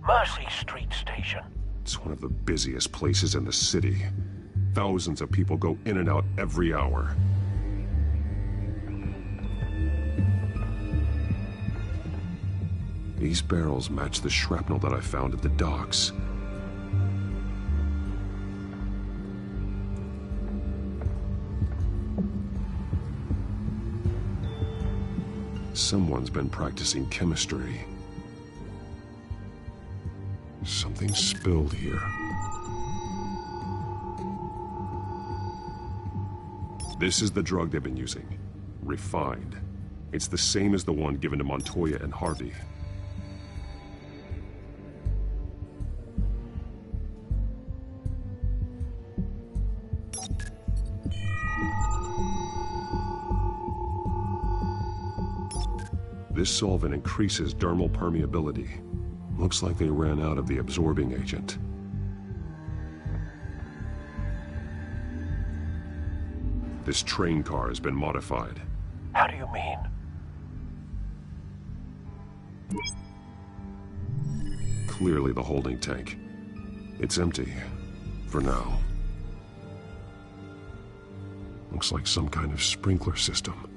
Mercy Street Station. It's one of the busiest places in the city. Thousands of people go in and out every hour. These barrels match the shrapnel that I found at the docks. Someone's been practicing chemistry. Something spilled here. This is the drug they've been using. Refined. It's the same as the one given to Montoya and Harvey. This solvent increases dermal permeability. Looks like they ran out of the absorbing agent. This train car has been modified. How do you mean? Clearly the holding tank. It's empty. For now. Looks like some kind of sprinkler system.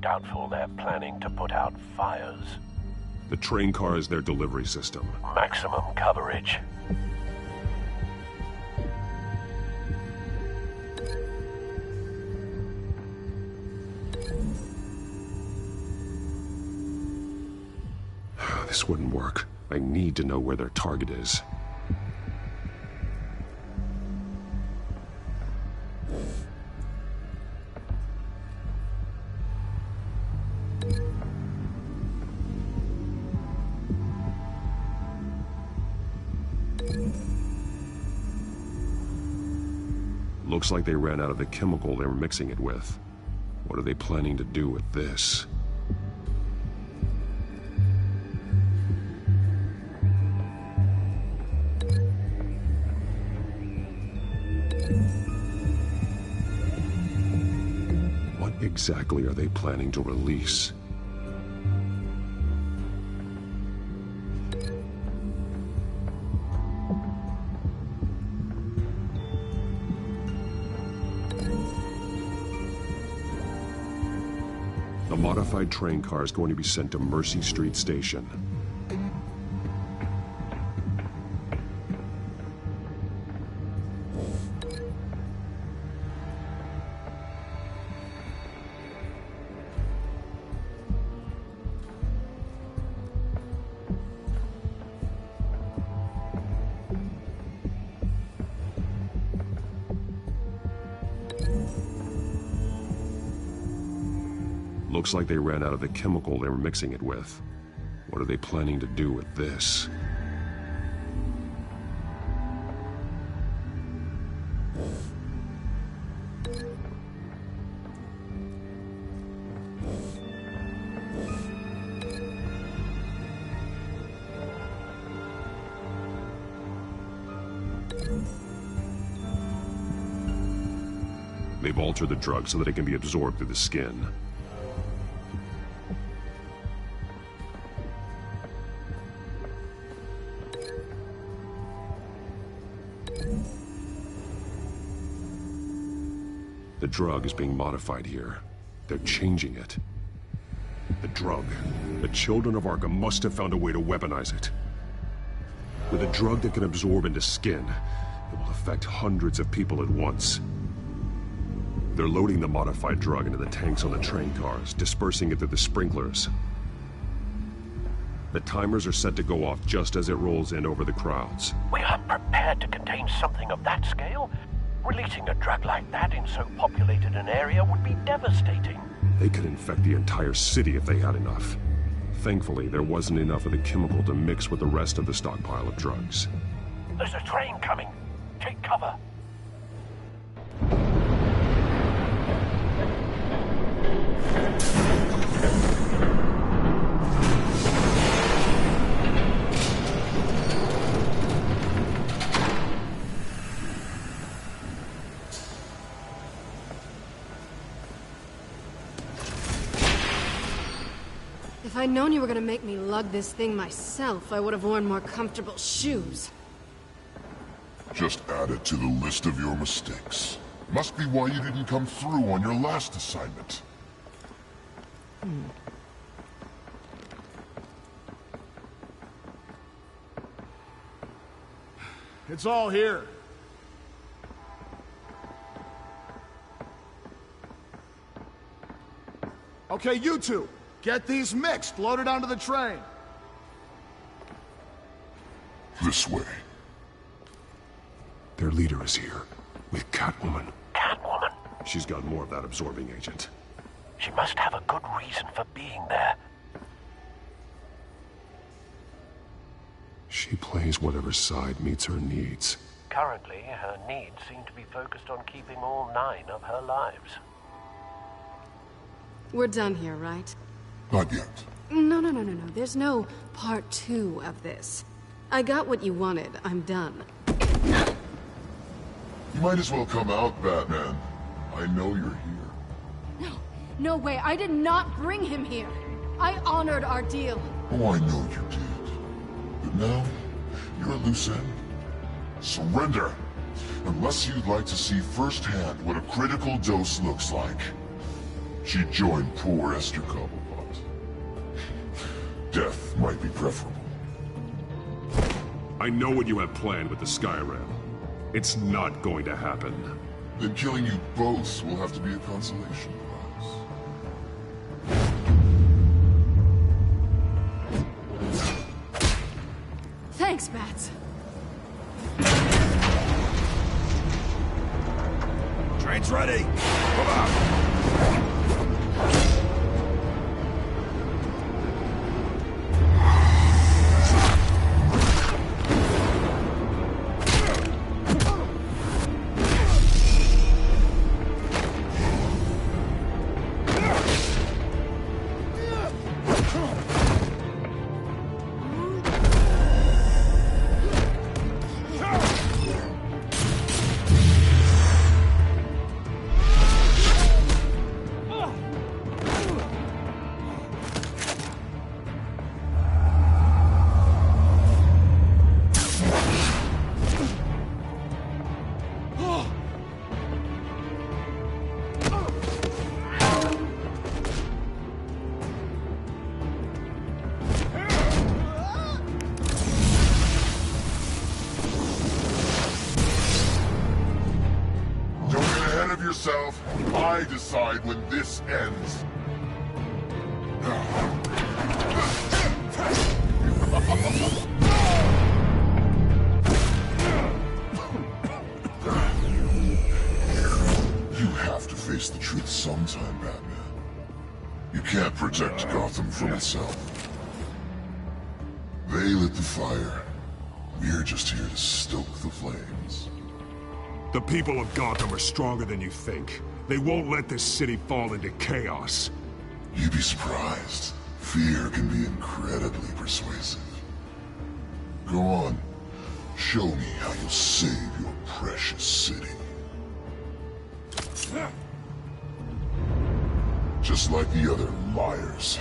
Doubtful they're planning to put out fires. The train car is their delivery system. Maximum coverage. This wouldn't work. I need to know where their target is. Looks like they ran out of the chemical they were mixing it with. What are they planning to do with this? What exactly are they planning to release? The modified train car is going to be sent to Mercy Street Station. Looks like they ran out of the chemical they were mixing it with. What are they planning to do with this? They've altered the drug so that it can be absorbed through the skin. The drug is being modified here. They're changing it. The drug. The children of Arkham must have found a way to weaponize it. With a drug that can absorb into skin, it will affect hundreds of people at once. They're loading the modified drug into the tanks on the train cars, dispersing it through the sprinklers. The timers are set to go off just as it rolls in over the crowds. We aren't prepared to contain something of that scale. Releasing a drug like that in so populated an area would be devastating. They could infect the entire city if they had enough. Thankfully, there wasn't enough of the chemical to mix with the rest of the stockpile of drugs. There's a train coming. Take cover. If I'd known you were gonna make me lug this thing myself, I would have worn more comfortable shoes. Just add it to the list of your mistakes. Must be why you didn't come through on your last assignment. It's all here. Okay, you two. Get these mixed, loaded onto the train. This way. Their leader is here, with Catwoman. Catwoman? She's got more of that absorbing agent. She must have a good reason for being there. She plays whatever side meets her needs. Currently, her needs seem to be focused on keeping all 9 of her lives. We're done here, right? Not yet. No. There's no part 2 of this. I got what you wanted. I'm done. You might as well come out, Batman. I know you're here. No way. I did not bring him here. I honored our deal. Oh, I know you did. But now, you're a loose end. Surrender! Unless you'd like to see firsthand what a critical dose looks like. She joined poor Esther Cobblepot. Death might be preferable. I know what you have planned with the Skyrim. It's not going to happen. Then killing you both will have to be a consolation prize. Thanks, Bats. Train's ready! Come on! I decide when this ends. You have to face the truth sometime, Batman. You can't protect Gotham from itself. They lit the fire. We're just here to stoke the flames. The people of Gotham are stronger than you think. They won't let this city fall into chaos. You'd be surprised. Fear can be incredibly persuasive. Go on. Show me how you'll save your precious city. Just like the other liars.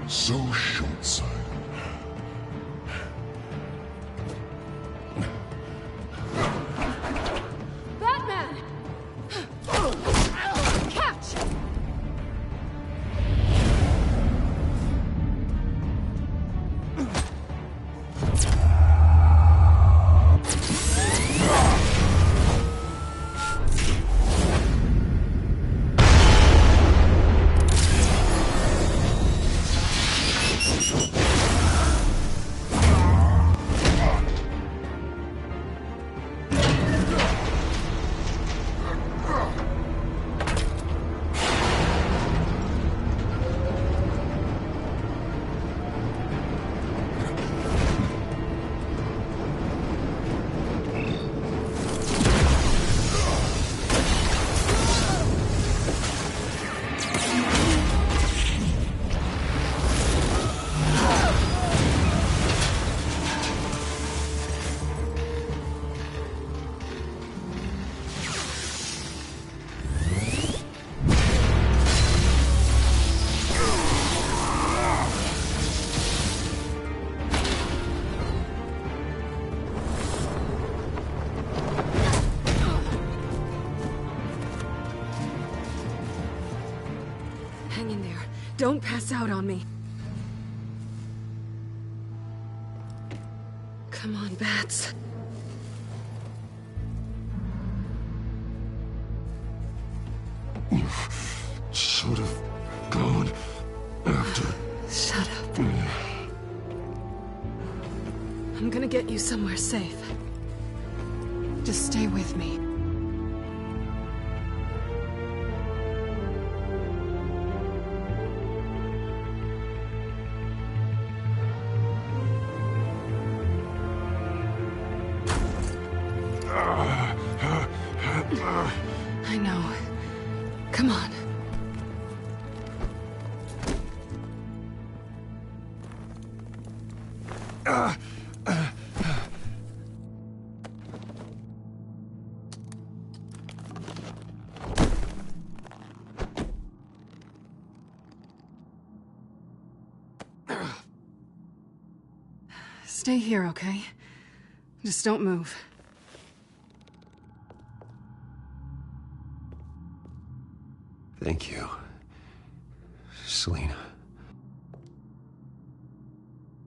So short-sighted. Batman! Catch! Hang in there. Don't pass out on me. Come on, Bats. You should have gone after... Shut up. I'm gonna get you somewhere safe. Just stay with me. I know. Come on. Stay here, okay? Just don't move. Thank you, Selina.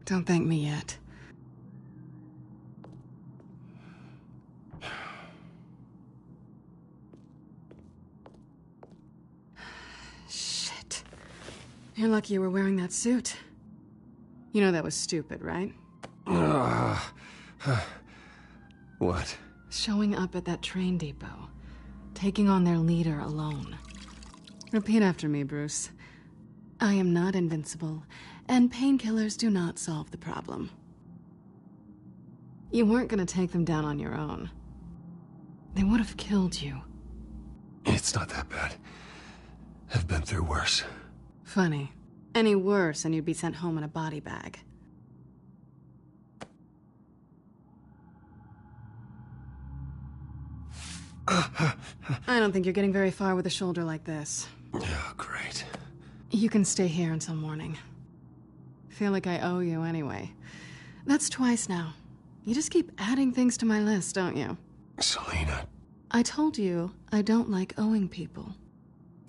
Don't thank me yet. Shit. You're lucky you were wearing that suit. You know that was stupid, right? What? Showing up at that train depot. Taking on their leader alone. Repeat after me, Bruce. I am not invincible, and painkillers do not solve the problem. You weren't gonna take them down on your own. They would have killed you. It's not that bad. I've been through worse. Funny. Any worse and you'd be sent home in a body bag. I don't think you're getting very far with a shoulder like this. Oh, great. You can stay here until morning. Feel like I owe you anyway. That's twice now. You just keep adding things to my list, don't you? Selina. I told you I don't like owing people.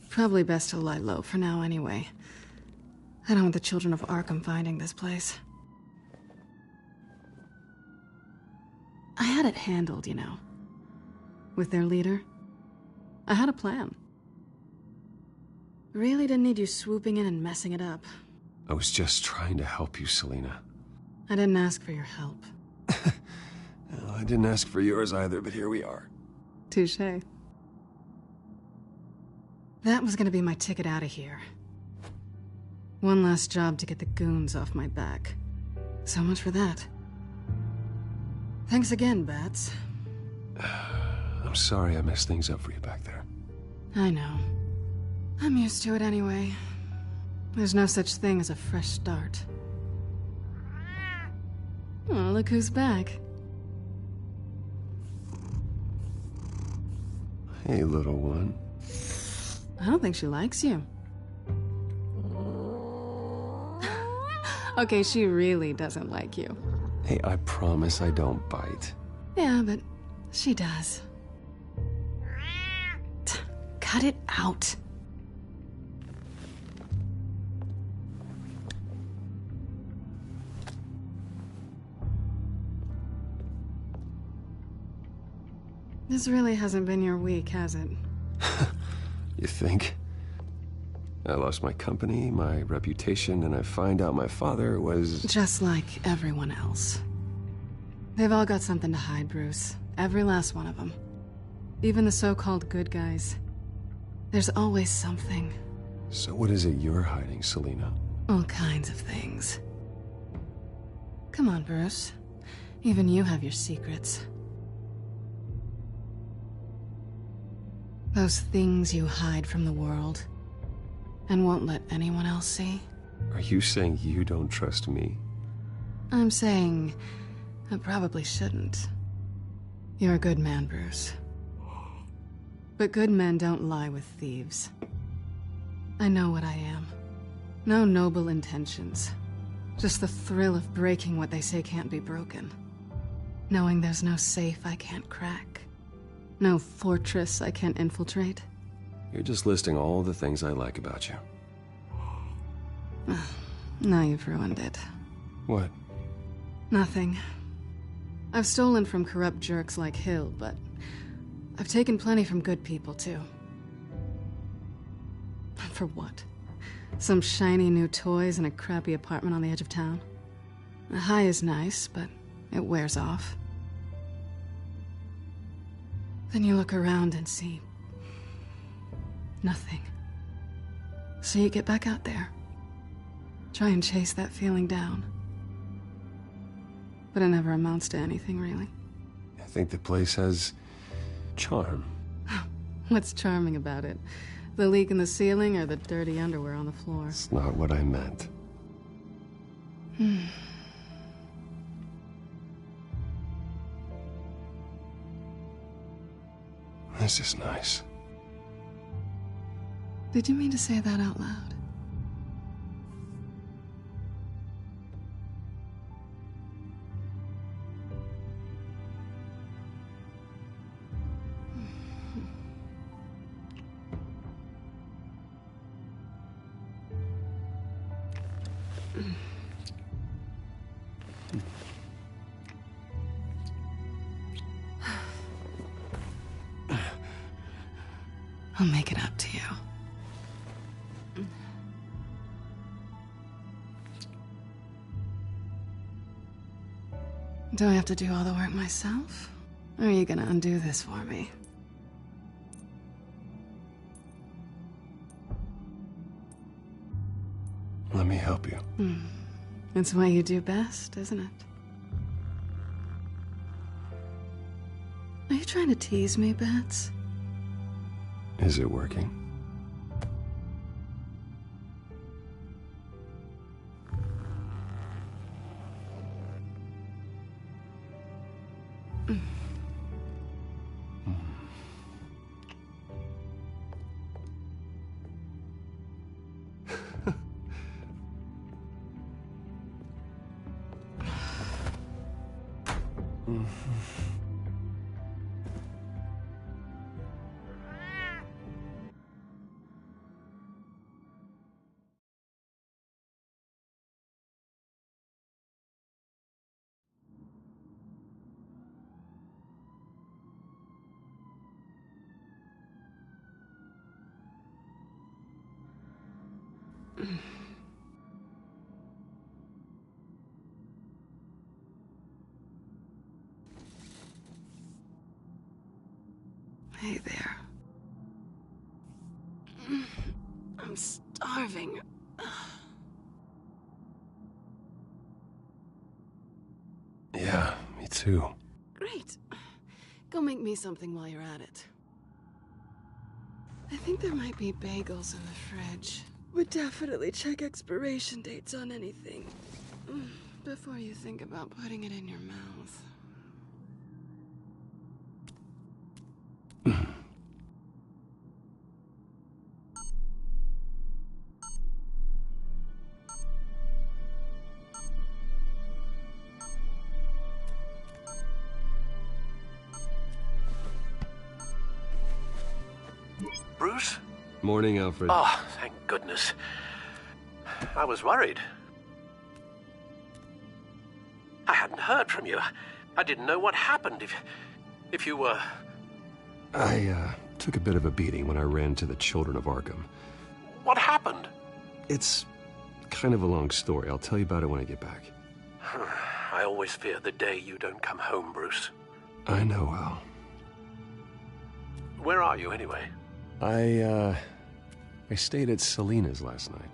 Probably best to lie low for now anyway. I don't want the children of Arkham finding this place. I had it handled, you know. With their leader. I had a plan. Really didn't need you swooping in and messing it up. I was just trying to help you, Selina. I didn't ask for your help. Well, I didn't ask for yours either, but here we are. Touché. That was gonna be my ticket out of here. One last job to get the goons off my back. So much for that. Thanks again, Bats. I'm sorry I messed things up for you back there. I know. I'm used to it anyway. There's no such thing as a fresh start. Oh, look who's back. Hey, little one. I don't think she likes you. Okay, she really doesn't like you. Hey, I promise I don't bite. Yeah, but she does. Cut it out. This really hasn't been your week, has it? You think? I lost my company, my reputation, and I find out my father was... Just like everyone else. They've all got something to hide, Bruce. Every last one of them. Even the so-called good guys. There's always something. So what is it you're hiding, Selina? All kinds of things. Come on, Bruce. Even you have your secrets. Those things you hide from the world and won't let anyone else see. Are you saying you don't trust me? I'm saying I probably shouldn't. You're a good man, Bruce. But good men don't lie with thieves. I know what I am. No noble intentions. Just the thrill of breaking what they say can't be broken. Knowing there's no safe I can't crack. No fortress I can't infiltrate. You're just listing all the things I like about you. Now you've ruined it. What? Nothing. I've stolen from corrupt jerks like Hill, but I've taken plenty from good people, too. For what? Some shiny new toys and a crappy apartment on the edge of town? A high is nice, but it wears off. Then you look around and see nothing. So you get back out there. Try and chase that feeling down. But it never amounts to anything, really. I think the place has charm. What's charming about it? The leak in the ceiling or the dirty underwear on the floor? It's not what I meant. This is nice. Did you mean to say that out loud? I'll make it up to you. Do I have to do all the work myself? Or are you gonna undo this for me? Let me help you. It's what you do best, isn't it? Are you trying to tease me, Bats? Is it working? Hey there. I'm starving. Yeah, me too. Great. Go make me something while you're at it. I think there might be bagels in the fridge. Would definitely check expiration dates on anything before you think about putting it in your mouth. Bruce? Morning, Alfred. Oh, thank goodness. I was worried. I hadn't heard from you. I didn't know what happened if you were... I took a bit of a beating when I ran to the Children of Arkham. What happened? It's kind of a long story. I'll tell you about it when I get back. I always fear the day you don't come home, Bruce. I know, Al. Where are you, anyway? I stayed at Selena's last night.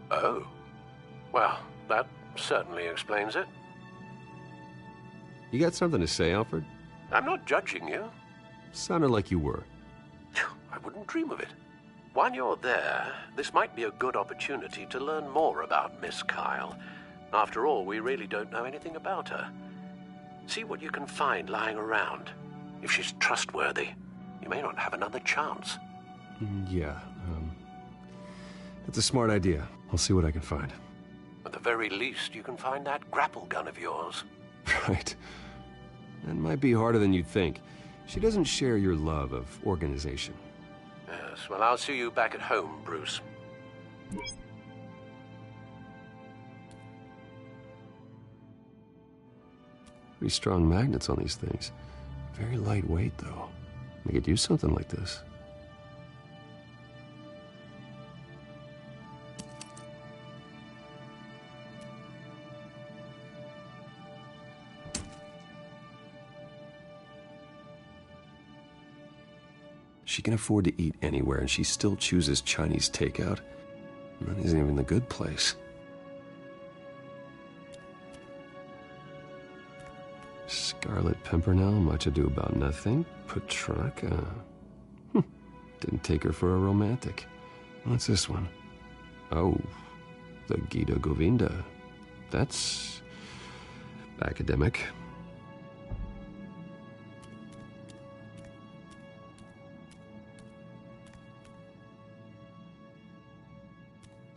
Oh. Well, that certainly explains it. You got something to say, Alfred? I'm not judging you. Sounded like you were. I wouldn't dream of it. While you're there, this might be a good opportunity to learn more about Miss Kyle. After all, we really don't know anything about her. See what you can find lying around. If she's trustworthy, you may not have another chance. Yeah, that's a smart idea. I'll see what I can find. At the very least, you can find that grapple gun of yours. Right. That might be harder than you'd think. She doesn't share your love of organization. Yes, well, I'll see you back at home, Bruce. Pretty strong magnets on these things. Very lightweight, though. They could use something like this. She can afford to eat anywhere, and she still chooses Chinese takeout. That isn't even the good place. Scarlet Pimpernel, much ado about nothing. Petrarca. Didn't take her for a romantic. What's this one? Oh, the Gita Govinda. That's academic.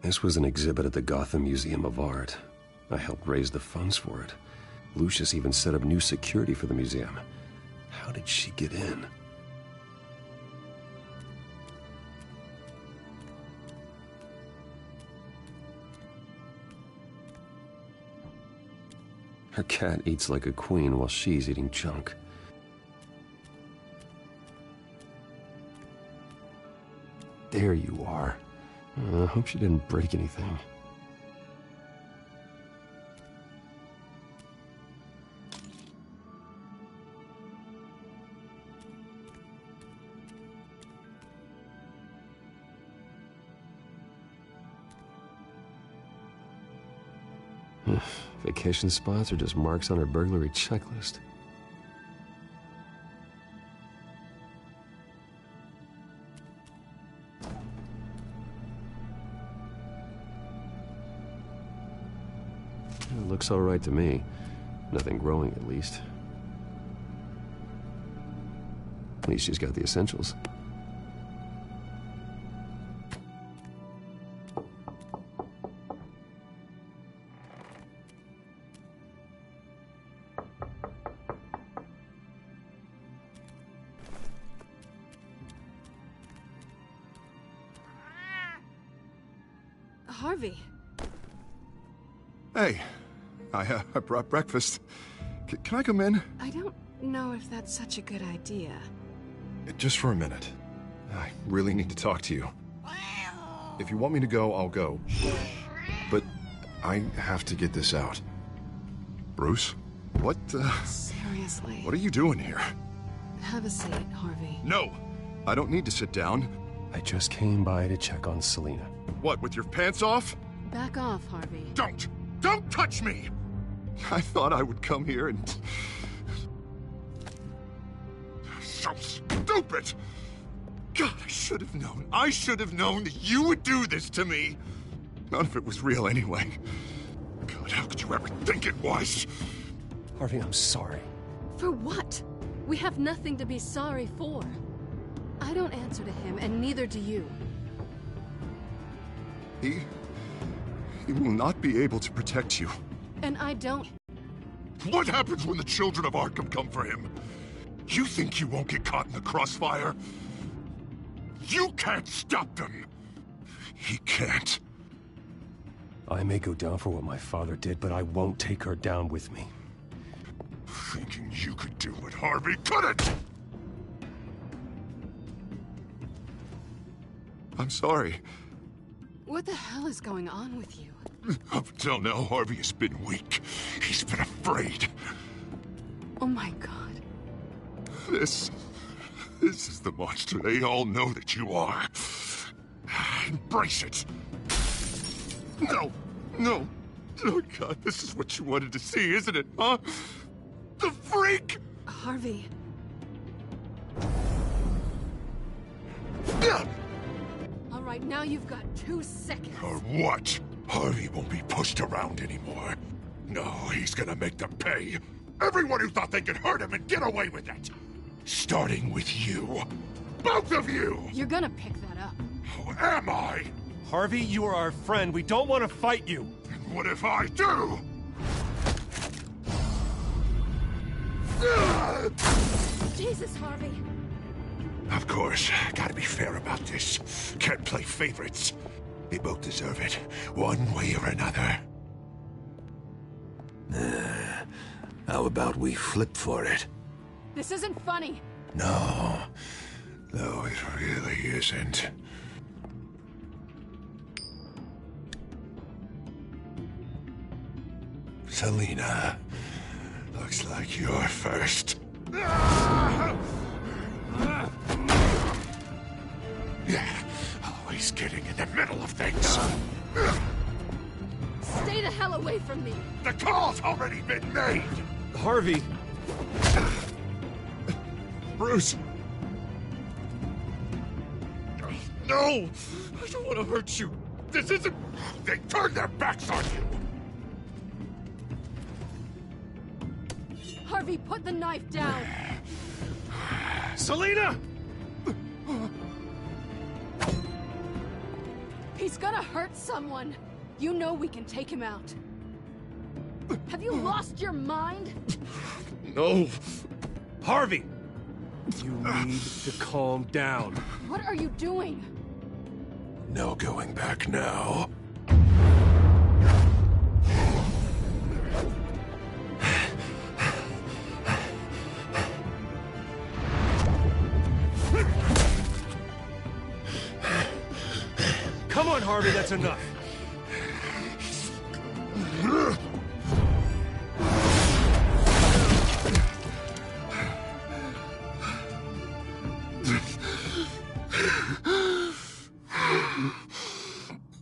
This was an exhibit at the Gotham Museum of Art. I helped raise the funds for it. Lucius even set up new security for the museum. How did she get in? Her cat eats like a queen while she's eating junk. There you are. I hope she didn't break anything. Vacation spots are just marks on her burglary checklist. It looks all right to me. Nothing growing, at least. At least she's got the essentials. Harvey. Hey, I brought breakfast. Can I come in? I don't know if that's such a good idea. Just for a minute. I really need to talk to you. If you want me to go, I'll go. But I have to get this out. Bruce? What, Seriously. What are you doing here? Have a seat, Harvey. No! I don't need to sit down. I just came by to check on Selina. What, with your pants off? Back off, Harvey. Don't! Don't touch me! I thought I would come here and... So stupid! God, I should have known. I should have known that you would do this to me. None of it was real anyway. God, how could you ever think it was? Harvey, I'm sorry. For what? We have nothing to be sorry for. I don't answer to him, and neither do you. He will not be able to protect you. And I don't. What happens when the children of Arkham come for him? You think you won't get caught in the crossfire? You can't stop them. He can't. I may go down for what my father did, but I won't take her down with me. Thinking you could do what Harvey couldn't! I'm sorry. What the hell is going on with you? Up until now, Harvey has been weak. He's been afraid. Oh my God. This is the monster they all know that you are. Embrace it. No. Oh God, this is what you wanted to see, isn't it, huh? The freak! Harvey. All right, now you've got 2 seconds. Or what? Harvey won't be pushed around anymore. No, he's gonna make them pay. Everyone who thought they could hurt him and get away with it. Starting with you. Both of you! You're gonna pick that up. Who am I? Harvey, you are our friend. We don't want to fight you. And what if I do? Jesus, Harvey. Of course, gotta be fair about this. Can't play favorites. They both deserve it, one way or another. How about we flip for it? This isn't funny. No. No, it really isn't. Selina, looks like you're first. Yeah, always getting in the middle of things. Stay the hell away from me. The call's already been made. Harvey. Bruce. No! I don't want to hurt you. This isn't... They turned their backs on you. Harvey, put the knife down. Selina! He's gonna hurt someone. You know we can take him out. Have you lost your mind? No. Harvey! You need to calm down. What are you doing? No going back now. Come on, Harvey, that's enough.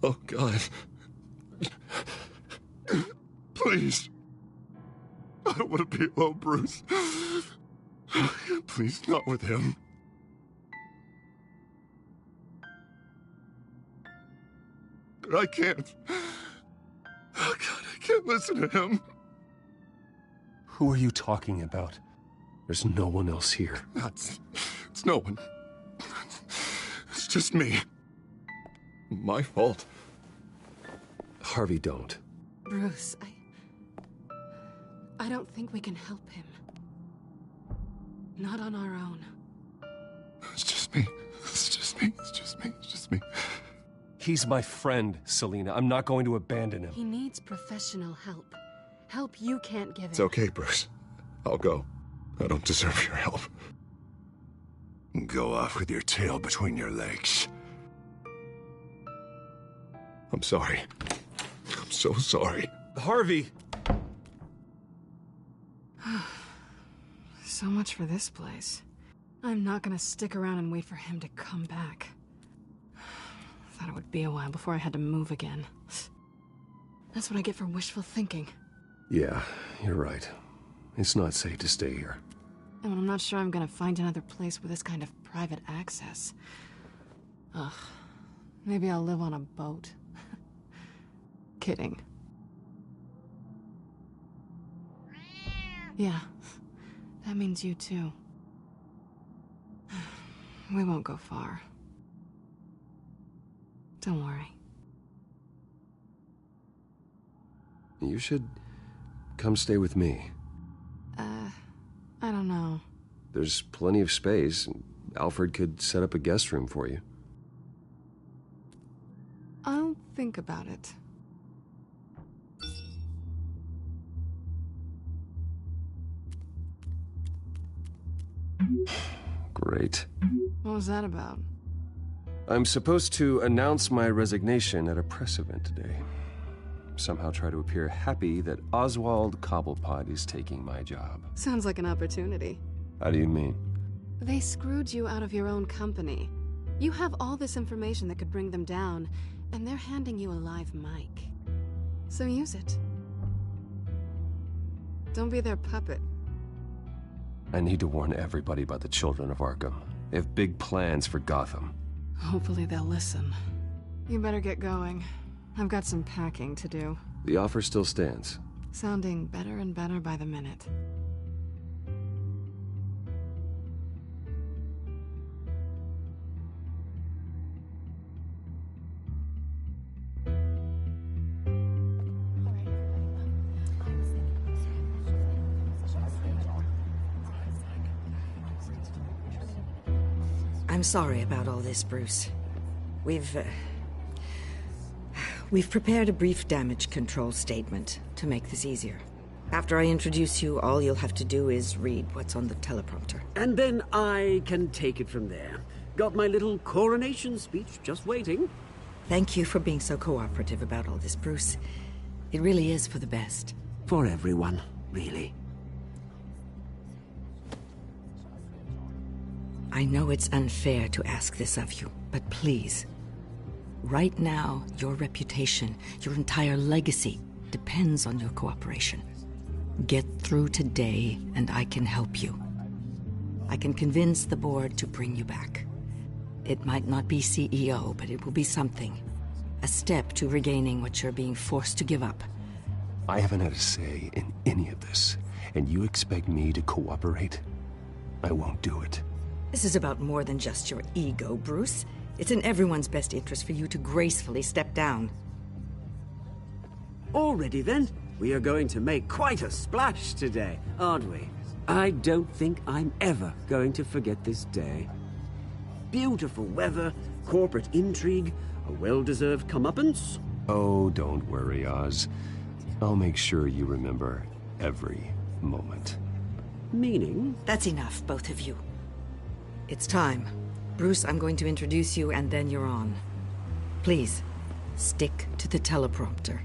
Oh, God. Please. I don't want to be alone, Bruce. Please, not with him. But I can't. Oh, God, I can't listen to him. Who are you talking about? There's no one else here. It's no one. It's just me. My fault. Harvey, don't. Bruce, I don't think we can help him. Not on our own. It's just me. It's just me. It's just me. It's just me. He's my friend, Selina. I'm not going to abandon him. He needs professional help. Help you can't give him. It's okay, Bruce. I'll go. I don't deserve your help. Go off with your tail between your legs. I'm sorry. I'm so sorry. Harvey! So much for this place. I'm not gonna stick around and wait for him to come back. Thought it would be a while before I had to move again. That's what I get for wishful thinking. Yeah, you're right. It's not safe to stay here. And I'm not sure I'm gonna find another place with this kind of private access. Ugh. Maybe I'll live on a boat. Kidding. Yeah. That means you too. We won't go far. Don't worry. You should come stay with me. I don't know. There's plenty of space. Alfred could set up a guest room for you. I'll think about it. Great. What was that about? I'm supposed to announce my resignation at a press event today. Somehow try to appear happy that Oswald Cobblepot is taking my job. Sounds like an opportunity. How do you mean? They screwed you out of your own company. You have all this information that could bring them down, and they're handing you a live mic. So use it. Don't be their puppet. I need to warn everybody about the children of Arkham. They have big plans for Gotham. Hopefully they'll listen. You better get going. I've got some packing to do. The offer still stands. Sounding better and better by the minute. I'm sorry about all this, Bruce. We've prepared a brief damage control statement to make this easier. After I introduce you, all you'll have to do is read what's on the teleprompter. And then I can take it from there. Got my little coronation speech just waiting. Thank you for being so cooperative about all this, Bruce. It really is for the best. For everyone, really. I know it's unfair to ask this of you, but please. Right now, your reputation, your entire legacy, depends on your cooperation. Get through today, and I can help you. I can convince the board to bring you back. It might not be CEO, but it will be something. A step to regaining what you're being forced to give up. I haven't had a say in any of this, and you expect me to cooperate? I won't do it. This is about more than just your ego, Bruce. It's in everyone's best interest for you to gracefully step down. Already then, we are going to make quite a splash today, aren't we? I don't think I'm ever going to forget this day. Beautiful weather, corporate intrigue, a well-deserved comeuppance. Oh, don't worry, Oz. I'll make sure you remember every moment. Meaning? That's enough, both of you. It's time. Bruce, I'm going to introduce you, and then you're on. Please, stick to the teleprompter.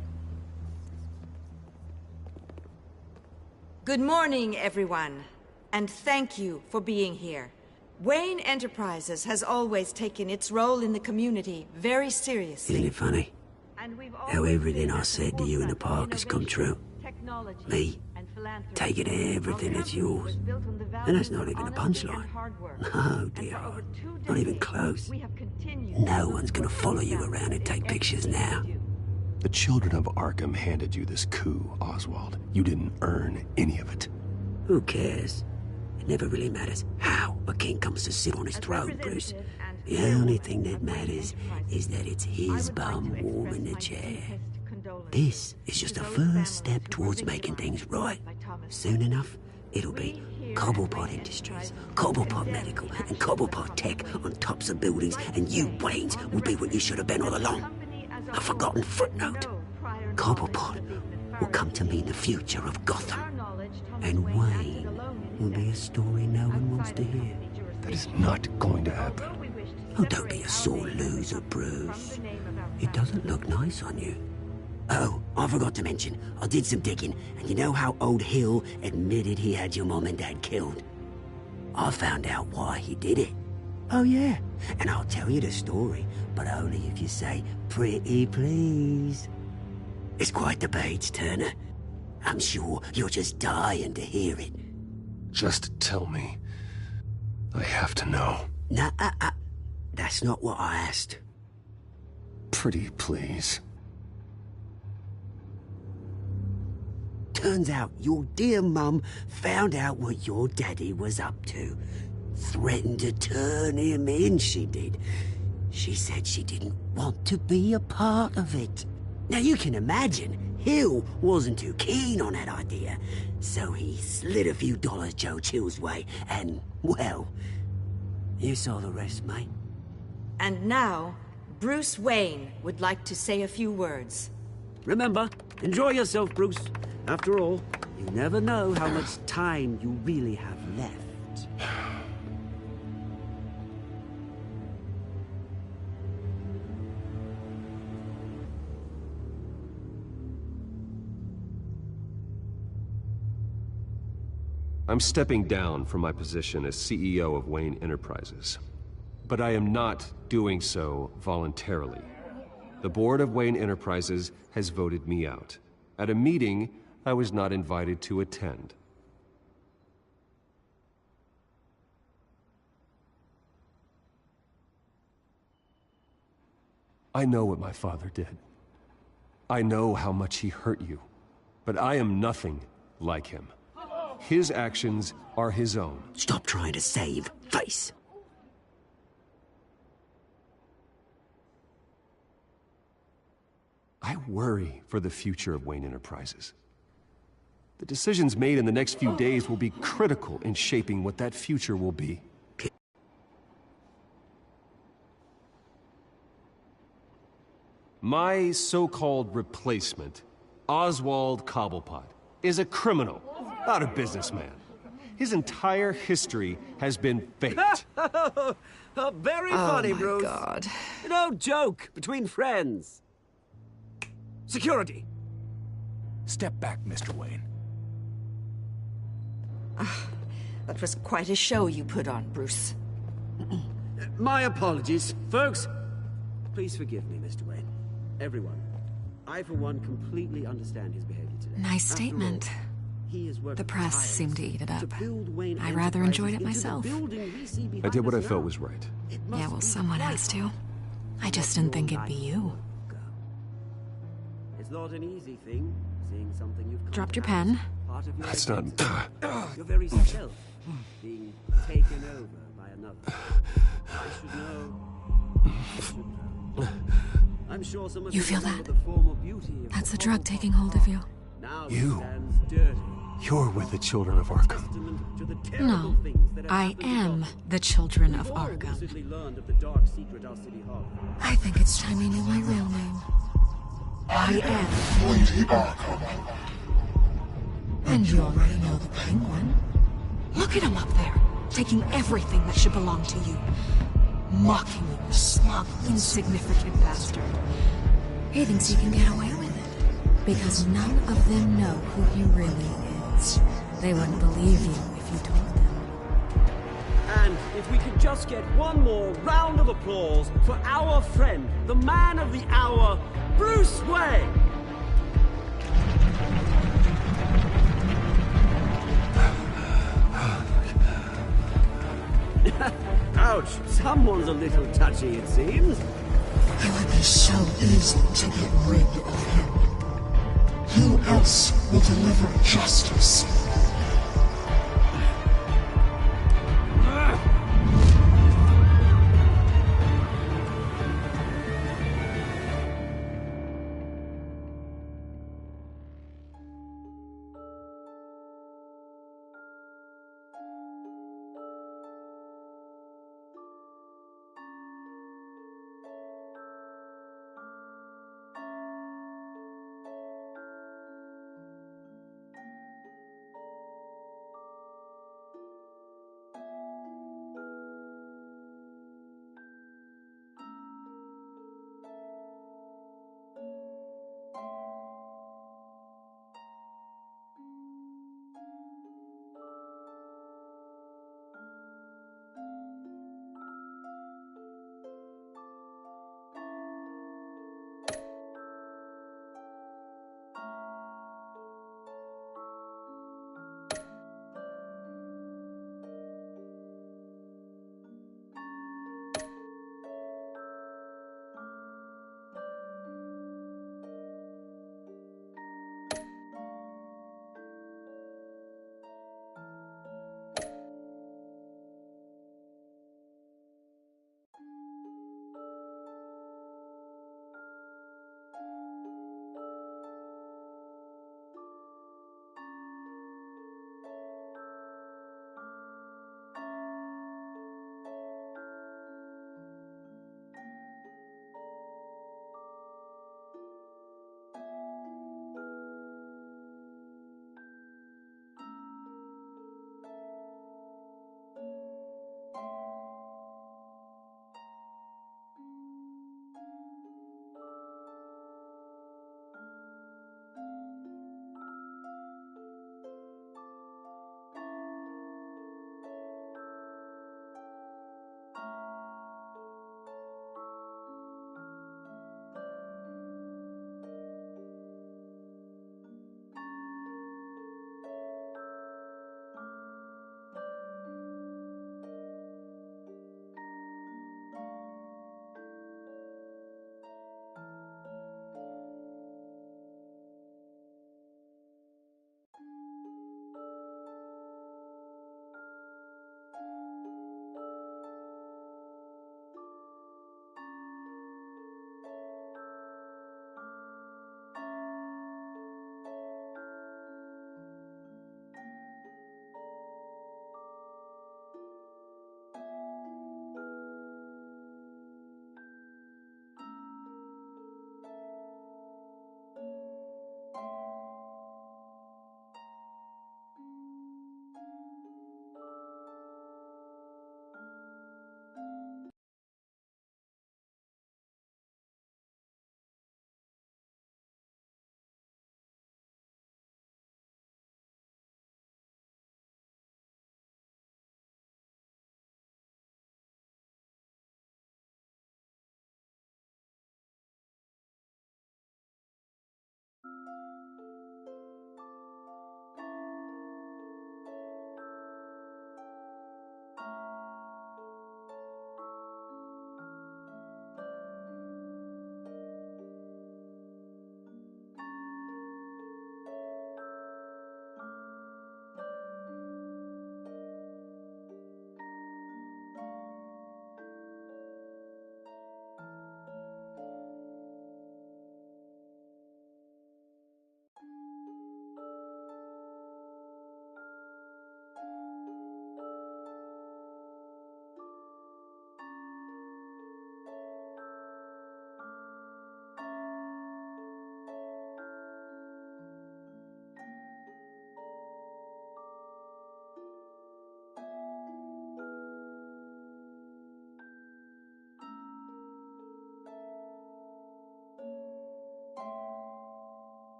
Good morning, everyone, and thank you for being here. Wayne Enterprises has always taken its role in the community very seriously. Isn't it funny? How everything I said to you in the park has come true. Me, taking everything that's yours. And that's not even a punchline. No, dear. Not even close. No one's gonna follow you around and take pictures now. The children of Arkham handed you this coup, Oswald. You didn't earn any of it. Who cares? It never really matters how a king comes to sit on his throne, Bruce. The only thing that matters is that it's his bum warming the chair. This is just a first step towards making things right. Soon enough, it'll be Cobblepot Industries, Cobblepot Medical, and Cobblepot Tech on tops of buildings, and you, Waynes, will be what you should have been all along. A forgotten footnote. Cobblepot will come to mean the future of Gotham. And Wayne will be a story no one wants to hear. That is not going to happen. Oh, don't be a sore loser, Bruce. It doesn't look nice on you. Oh, I forgot to mention, I did some digging, and you know how old Hill admitted he had your mom and dad killed? I found out why he did it. Oh yeah, and I'll tell you the story, but only if you say, pretty please. It's quite the page, Turner. I'm sure you're just dying to hear it. Just tell me. I have to know. Nah, that's not what I asked. Pretty please. Turns out your dear mum found out what your daddy was up to. Threatened to turn him in, she did. She said she didn't want to be a part of it. Now you can imagine, Hill wasn't too keen on that idea. So he slid a few dollars Joe Chill's way, and, well, you saw the rest, mate. And now, Bruce Wayne would like to say a few words. Remember, enjoy yourself, Bruce. After all, you never know how much time you really have left. I'm stepping down from my position as CEO of Wayne Enterprises. But I am not doing so voluntarily. The board of Wayne Enterprises has voted me out. At a meeting I was not invited to attend. I know what my father did. I know how much he hurt you. But I am nothing like him. His actions are his own. Stop trying to save face. I worry for the future of Wayne Enterprises. The decisions made in the next few days will be critical in shaping what that future will be. My so-called replacement, Oswald Cobblepot, is a criminal, not a businessman. His entire history has been faked. Very funny, Bruce. Oh, my God. No joke between friends. Security. Step back, Mr. Wayne. That was quite a show you put on, Bruce. My apologies, folks. Please forgive me, Mr. Wayne. Everyone. I, for one, completely understand his behavior today. Nice statement. The press seemed to eat it up. I rather enjoyed it myself. I did what I felt was right. Yeah, well, someone has to. I just didn't think it'd be you. It's not an easy thing, seeing something you've Dropped your pen. That's not... Your very self being taken over by another. I should know. I'm sure some of You feel that? the former beauty of That's the drug taking hold of you. now You. stands dirty. You're with the children of Arkham. To the terrible No, things that have I happened to am Gotham. the children of We've all Arkham. recently learned of the dark secret our city harbors. I think it's time you knew my real name. I am Lady Arkham. And you already know the Penguin. Look at him up there, taking everything that should belong to you. Mocking you, smug, insignificant bastard. He thinks he can get away with it. Because none of them know who he really is. They wouldn't believe you if you told them. And if we could just get one more round of applause for our friend, the man of the hour, Bruce Wayne. Ouch, someone's a little touchy, it seems. It would be so easy to get rid of him. Who else will deliver justice?